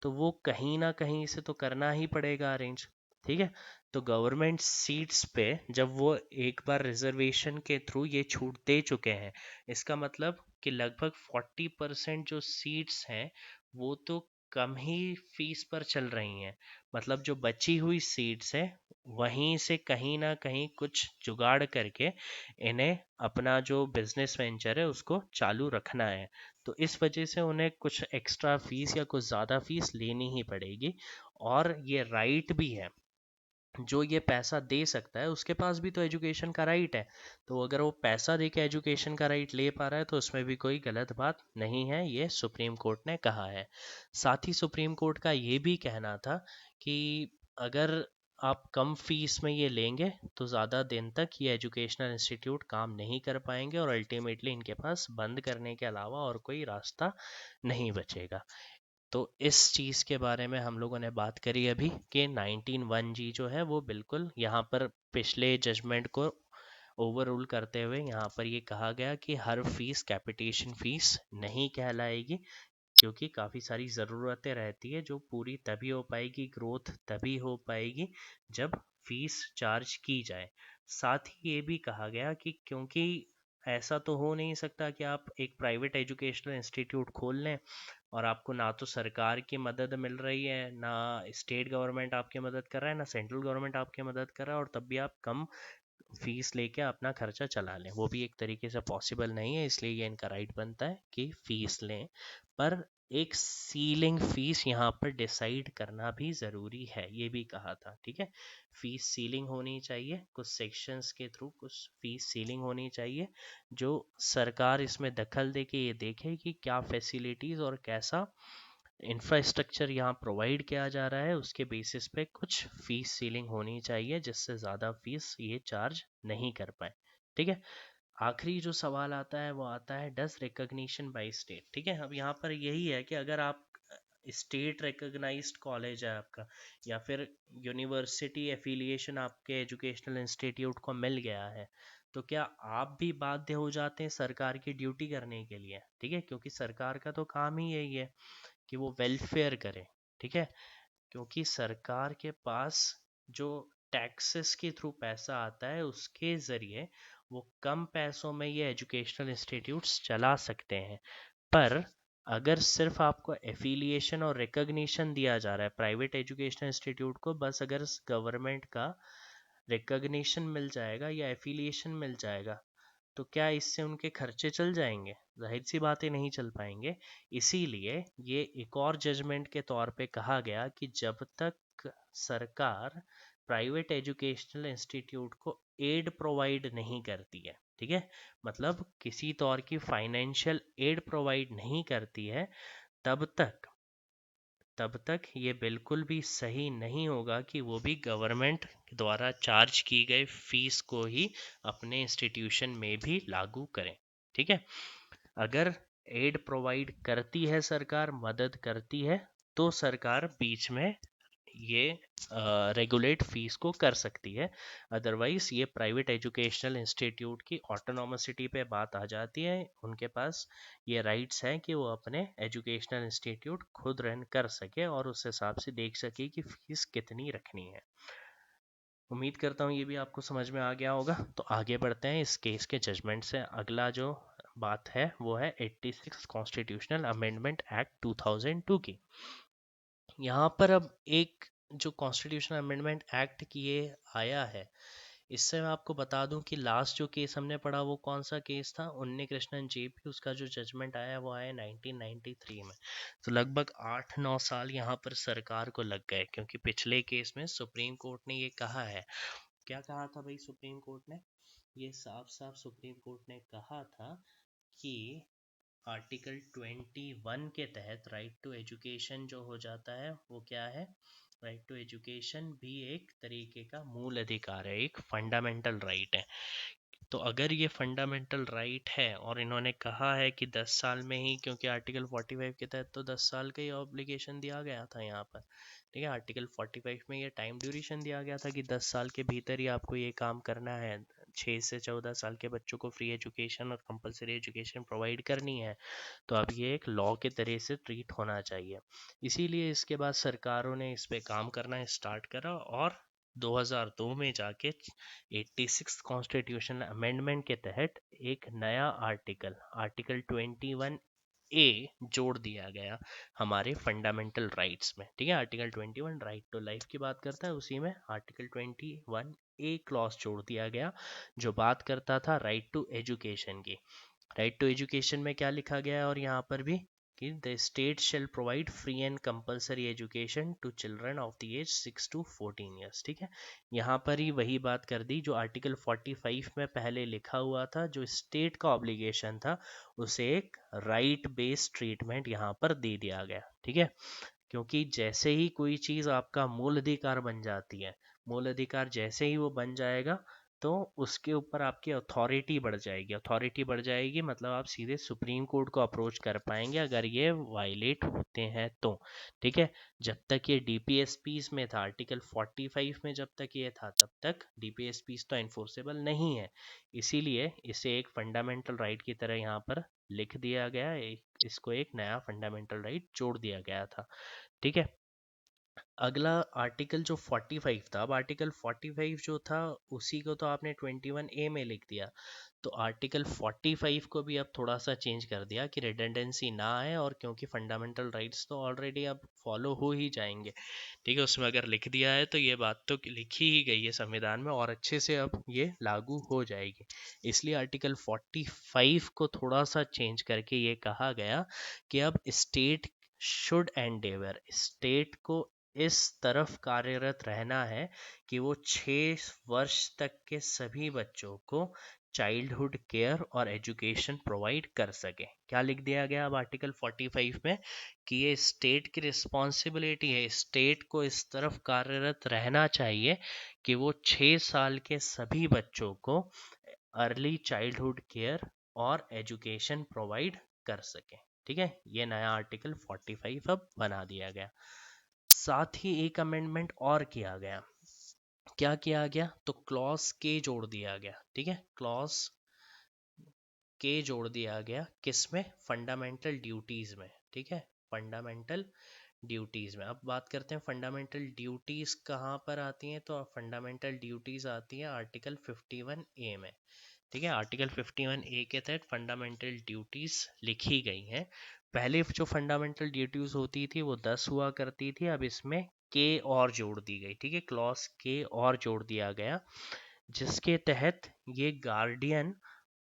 तो वो कहीं ना कहीं से तो करना ही पड़ेगा अरेंज। ठीक है, तो गवर्नमेंट सीट्स पे जब वो एक बार रिजर्वेशन के थ्रू ये छूट दे चुके हैं, इसका मतलब कि लगभग 40% जो सीट्स हैं वो तो कम ही फीस पर चल रही हैं। मतलब जो बची हुई सीट्स हैं वहीं से कहीं ना कहीं कुछ जुगाड़ करके इन्हें अपना जो बिजनेस वेंचर है उसको चालू रखना है। तो इस वजह से उन्हें कुछ एक्स्ट्रा फीस या कुछ ज़्यादा फीस लेनी ही पड़ेगी, और ये राइट भी है। जो ये पैसा दे सकता है उसके पास भी तो एजुकेशन का राइट है, तो अगर वो पैसा दे के एजुकेशन का राइट ले पा रहा है तो उसमें भी कोई गलत बात नहीं है, ये सुप्रीम कोर्ट ने कहा है। साथ ही सुप्रीम कोर्ट का ये भी कहना था कि अगर आप कम फीस में ये लेंगे तो ज़्यादा दिन तक ये एजुकेशनल इंस्टीट्यूट काम नहीं कर पाएंगे, और अल्टीमेटली इनके पास बंद करने के अलावा और कोई रास्ता नहीं बचेगा। तो इस चीज़ के बारे में हम लोगों ने बात करी अभी कि 19(1) जो है वो बिल्कुल यहाँ पर पिछले जजमेंट को ओवर रूल करते हुए यहाँ पर ये कहा गया कि हर फीस कैपिटेशन फीस नहीं कहलाएगी, क्योंकि काफ़ी सारी ज़रूरतें रहती है जो पूरी तभी हो पाएगी, ग्रोथ तभी हो पाएगी जब फीस चार्ज की जाए। साथ ही ये भी कहा गया कि क्योंकि ऐसा तो हो नहीं सकता कि आप एक प्राइवेट एजुकेशनल इंस्टीट्यूट खोल लें और आपको ना तो सरकार की मदद मिल रही है, ना स्टेट गवर्नमेंट आपकी मदद कर रहा है, ना सेंट्रल गवर्नमेंट आपकी मदद कर रहा है, और तब भी आप कम फीस लेके अपना खर्चा चला लें, वो भी एक तरीके से पॉसिबल नहीं है। इसलिए ये इनका राइट बनता है कि फीस लें, पर एक सीलिंग फीस यहाँ पर डिसाइड करना भी ज़रूरी है, ये भी कहा था। ठीक है, फीस सीलिंग होनी चाहिए, कुछ सेक्शंस के थ्रू कुछ फीस सीलिंग होनी चाहिए, जो सरकार इसमें दखल दे के ये देखे कि क्या फैसिलिटीज़ और कैसा इंफ्रास्ट्रक्चर यहाँ प्रोवाइड किया जा रहा है, उसके बेसिस पे कुछ फीस सीलिंग होनी चाहिए जिससे ज़्यादा फीस ये चार्ज नहीं कर पाए। ठीक है, आखिरी जो सवाल आता है वो आता है डज रिकॉग्निशन बाय स्टेट। ठीक है, अब यहाँ पर यही है कि अगर आप स्टेट रिकॉग्नाइज्ड कॉलेज है आपका, या फिर यूनिवर्सिटी एफिलिएशन आपके एजुकेशनल इंस्टीट्यूट को मिल गया है, तो क्या आप भी बाध्य हो जाते हैं सरकार की ड्यूटी करने के लिए? ठीक है, क्योंकि सरकार का तो काम ही यही है कि वो वेलफेयर करे। ठीक है, क्योंकि सरकार के पास जो टैक्सेस के थ्रू पैसा आता है उसके ज़रिए वो कम पैसों में ये एजुकेशनल इंस्टीट्यूट्स चला सकते हैं। पर अगर सिर्फ आपको एफिलिएशन और रिकग्निशन दिया जा रहा है प्राइवेट एजुकेशनल इंस्टीट्यूट को, बस अगर गवर्नमेंट का रिकग्निशन मिल जाएगा या एफिलिएशन मिल जाएगा, तो क्या इससे उनके खर्चे चल जाएंगे? जाहिर सी बातें नहीं चल पाएंगे। इसीलिए ये एक और जजमेंट के तौर पे कहा गया कि जब तक सरकार प्राइवेट एजुकेशनल इंस्टीट्यूट को एड प्रोवाइड नहीं करती है, ठीक है, मतलब किसी तौर की फाइनेंशियल एड प्रोवाइड नहीं करती है, तब तक तब तक ये बिल्कुल भी सही नहीं होगा कि वो भी गवर्नमेंट द्वारा चार्ज की गई फीस को ही अपने इंस्टीट्यूशन में भी लागू करें। ठीक है, अगर एड प्रोवाइड करती है सरकार, मदद करती है, तो सरकार बीच में ये रेगुलेट फीस को कर सकती है। अदरवाइज ये प्राइवेट एजुकेशनल इंस्टीट्यूट की ऑटोनॉमसिटी पे बात आ जाती है। उनके पास ये राइट्स हैं कि वो अपने एजुकेशनल इंस्टीट्यूट खुद रन कर सके और उस हिसाब से देख सके कि फीस कितनी रखनी है। उम्मीद करता हूँ ये भी आपको समझ में आ गया होगा। तो आगे बढ़ते हैं इस केस के जजमेंट से। अगला जो बात है वो है 86 कॉन्स्टिट्यूशनल अमेंडमेंट एक्ट 2002 की। यहाँ पर अब एक जो कॉन्स्टिट्यूशनल अमेंडमेंट एक्ट की ये आया है, इससे मैं आपको बता दूं कि लास्ट जो केस हमने पढ़ा वो कौन सा केस था, उन्नी कृष्णन जेपी, उसका जो जजमेंट आया वो आया 1993 में। तो लगभग 8-9 साल यहाँ पर सरकार को लग गए, क्योंकि पिछले केस में सुप्रीम कोर्ट ने ये कहा है। क्या कहा था भाई सुप्रीम कोर्ट ने? ये साफ साफ सुप्रीम कोर्ट ने कहा था कि आर्टिकल 21 के तहत राइट टू एजुकेशन जो हो जाता है वो क्या है? राइट टू एजुकेशन भी एक तरीके का मूल अधिकार है, एक फंडामेंटल राइट है। तो अगर ये फंडामेंटल राइट है और इन्होंने कहा है कि 10 साल में ही, क्योंकि आर्टिकल 45 के तहत तो 10 साल का ही ऑब्लिगेशन दिया गया था यहाँ पर। ठीक है, आर्टिकल 45 में ये टाइम ड्यूरेशन दिया गया था कि 10 साल के भीतर ही आपको ये काम करना है, 6 से 14 साल के बच्चों को फ्री एजुकेशन और कंपलसरी एजुकेशन प्रोवाइड करनी है। तो अब ये एक लॉ के तरह से ट्रीट होना चाहिए। इसीलिए इसके बाद सरकारों ने इस पे काम करना स्टार्ट करा और 2002 में जाके 86 कॉन्स्टिट्यूशनल अमेंडमेंट के तहत एक नया आर्टिकल आर्टिकल 21 ए जोड़ दिया गया हमारे फंडामेंटल राइट्स में। ठीक है, आर्टिकल 21 राइट टू लाइफ की बात करता है, उसी में आर्टिकल 21 ए क्लॉज जोड़ दिया गया जो बात करता था राइट टू एजुकेशन की। राइट टू एजुकेशन में क्या लिखा गया है और यहाँ पर भी कि the state shall provide free and compulsory education to children of the age 6 to 14 years. ठीक है, यहाँ पर ही वही बात कर दी जो आर्टिकल 45 में पहले लिखा हुआ था, जो स्टेट का ऑब्लिगेशन था उसे एक राइट बेस्ड ट्रीटमेंट यहाँ पर दे दिया गया। ठीक है, क्योंकि जैसे ही कोई चीज़ आपका मूल अधिकार बन जाती है, मूल अधिकार जैसे ही वो बन जाएगा तो उसके ऊपर आपकी अथॉरिटी बढ़ जाएगी। अथॉरिटी बढ़ जाएगी मतलब आप सीधे सुप्रीम कोर्ट को अप्रोच कर पाएंगे अगर ये वायलेट होते हैं तो। ठीक है, जब तक ये डीपीएसपीज में था, आर्टिकल 45 में जब तक ये था, तब तक डीपीएसपीज तो इन्फोर्सेबल नहीं है। इसीलिए इसे एक फंडामेंटल राइट की तरह यहाँ पर लिख दिया गया, इसको एक नया फंडामेंटल राइट जोड़ दिया गया था। ठीक है, अगला आर्टिकल जो 45 था, अब आर्टिकल 45 जो था उसी को तो आपने 21 ए में लिख दिया, तो आर्टिकल 45 को भी अब थोड़ा सा चेंज कर दिया कि रिडंडेंसी ना आए, और क्योंकि फंडामेंटल राइट्स तो ऑलरेडी अब फॉलो हो ही जाएंगे। ठीक है, उसमें अगर लिख दिया है तो ये बात तो लिखी ही गई है संविधान में और अच्छे से अब ये लागू हो जाएगी। इसलिए आर्टिकल 45 को थोड़ा सा चेंज करके ये कहा गया कि अब स्टेट शुड एंडेवर, स्टेट को इस तरफ कार्यरत रहना है कि वो 6 वर्ष तक के सभी बच्चों को चाइल्डहुड केयर और एजुकेशन प्रोवाइड कर सके। क्या लिख दिया गया अब आर्टिकल 45 में कि ये स्टेट की रिस्पॉन्सिबिलिटी है, स्टेट को इस तरफ कार्यरत रहना चाहिए कि वो 6 साल के सभी बच्चों को अर्ली चाइल्डहुड केयर और एजुकेशन प्रोवाइड कर सके। ठीक है, ये नया आर्टिकल 45 अब बना दिया गया। साथ ही एक अमेंडमेंट और किया गया, क्या किया गया, तो क्लॉज के जोड़ दिया गया। ठीक है, क्लॉज के जोड़ दिया गया किसमें, फंडामेंटल ड्यूटीज में। ठीक है, फंडामेंटल ड्यूटीज में। अब बात करते हैं फंडामेंटल ड्यूटीज कहाँ पर आती हैं, तो फंडामेंटल ड्यूटीज आती हैं आर्टिकल 51A में। ठीक है, आर्टिकल 51A के तहत फंडामेंटल ड्यूटीज लिखी गई हैं। पहले जो फंडामेंटल ड्यूटीज होती थी वो 10 हुआ करती थी, अब इसमें के और जोड़ दी गई। ठीक है, क्लॉज के और जोड़ दिया गया, जिसके तहत ये गार्डियन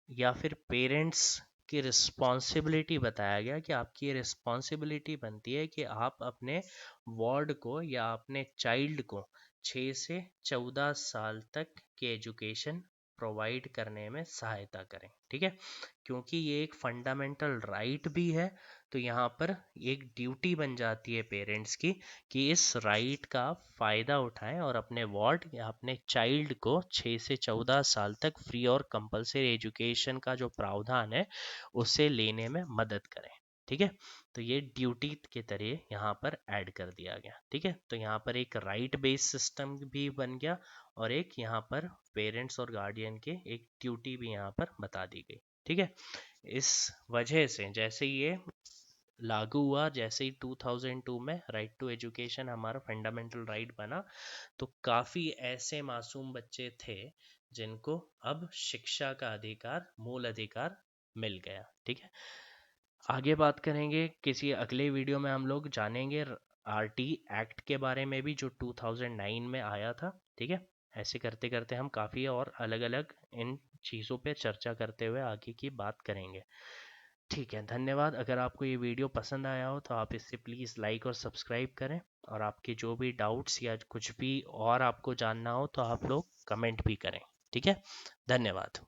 या फिर पेरेंट्स की रिस्पॉन्सिबिलिटी बताया गया कि आपकी ये रिस्पॉन्सिबिलिटी बनती है कि आप अपने वार्ड को या अपने चाइल्ड को 6 से 14 साल तक की एजुकेशन प्रोवाइड करने में सहायता करें। ठीक है, क्योंकि ये एक फंडामेंटल राइट भी है, तो यहाँ पर एक ड्यूटी बन जाती है पेरेंट्स की कि इस राइट का फ़ायदा उठाएं और अपने वार्ड या अपने चाइल्ड को 6 से 14 साल तक फ्री और कंपलसरी एजुकेशन का जो प्रावधान है उसे लेने में मदद करें। ठीक है, तो ये ड्यूटी के तरह यहाँ पर ऐड कर दिया गया। ठीक है, तो यहाँ पर एक राइट बेस्ड सिस्टम भी बन गया और एक यहाँ पर पेरेंट्स और गार्डियन के एक ड्यूटी भी यहाँ पर बता दी गई। ठीक है, इस वजह से जैसे ये लागू हुआ, जैसे ही 2002 में राइट टू एजुकेशन हमारा फंडामेंटल राइट बना, तो काफ़ी ऐसे मासूम बच्चे थे जिनको अब शिक्षा का अधिकार, मूल अधिकार मिल गया। ठीक है, आगे बात करेंगे किसी अगले वीडियो में, हम लोग जानेंगे आरटी एक्ट के बारे में भी जो 2009 में आया था। ठीक है, ऐसे करते करते हम काफ़ी और अलग अलग इन चीज़ों पे चर्चा करते हुए आगे की बात करेंगे। ठीक है, धन्यवाद। अगर आपको ये वीडियो पसंद आया हो तो आप इसे प्लीज़ लाइक और सब्सक्राइब करें, और आपके जो भी डाउट्स या कुछ भी और आपको जानना हो तो आप लोग कमेंट भी करें। ठीक है, धन्यवाद।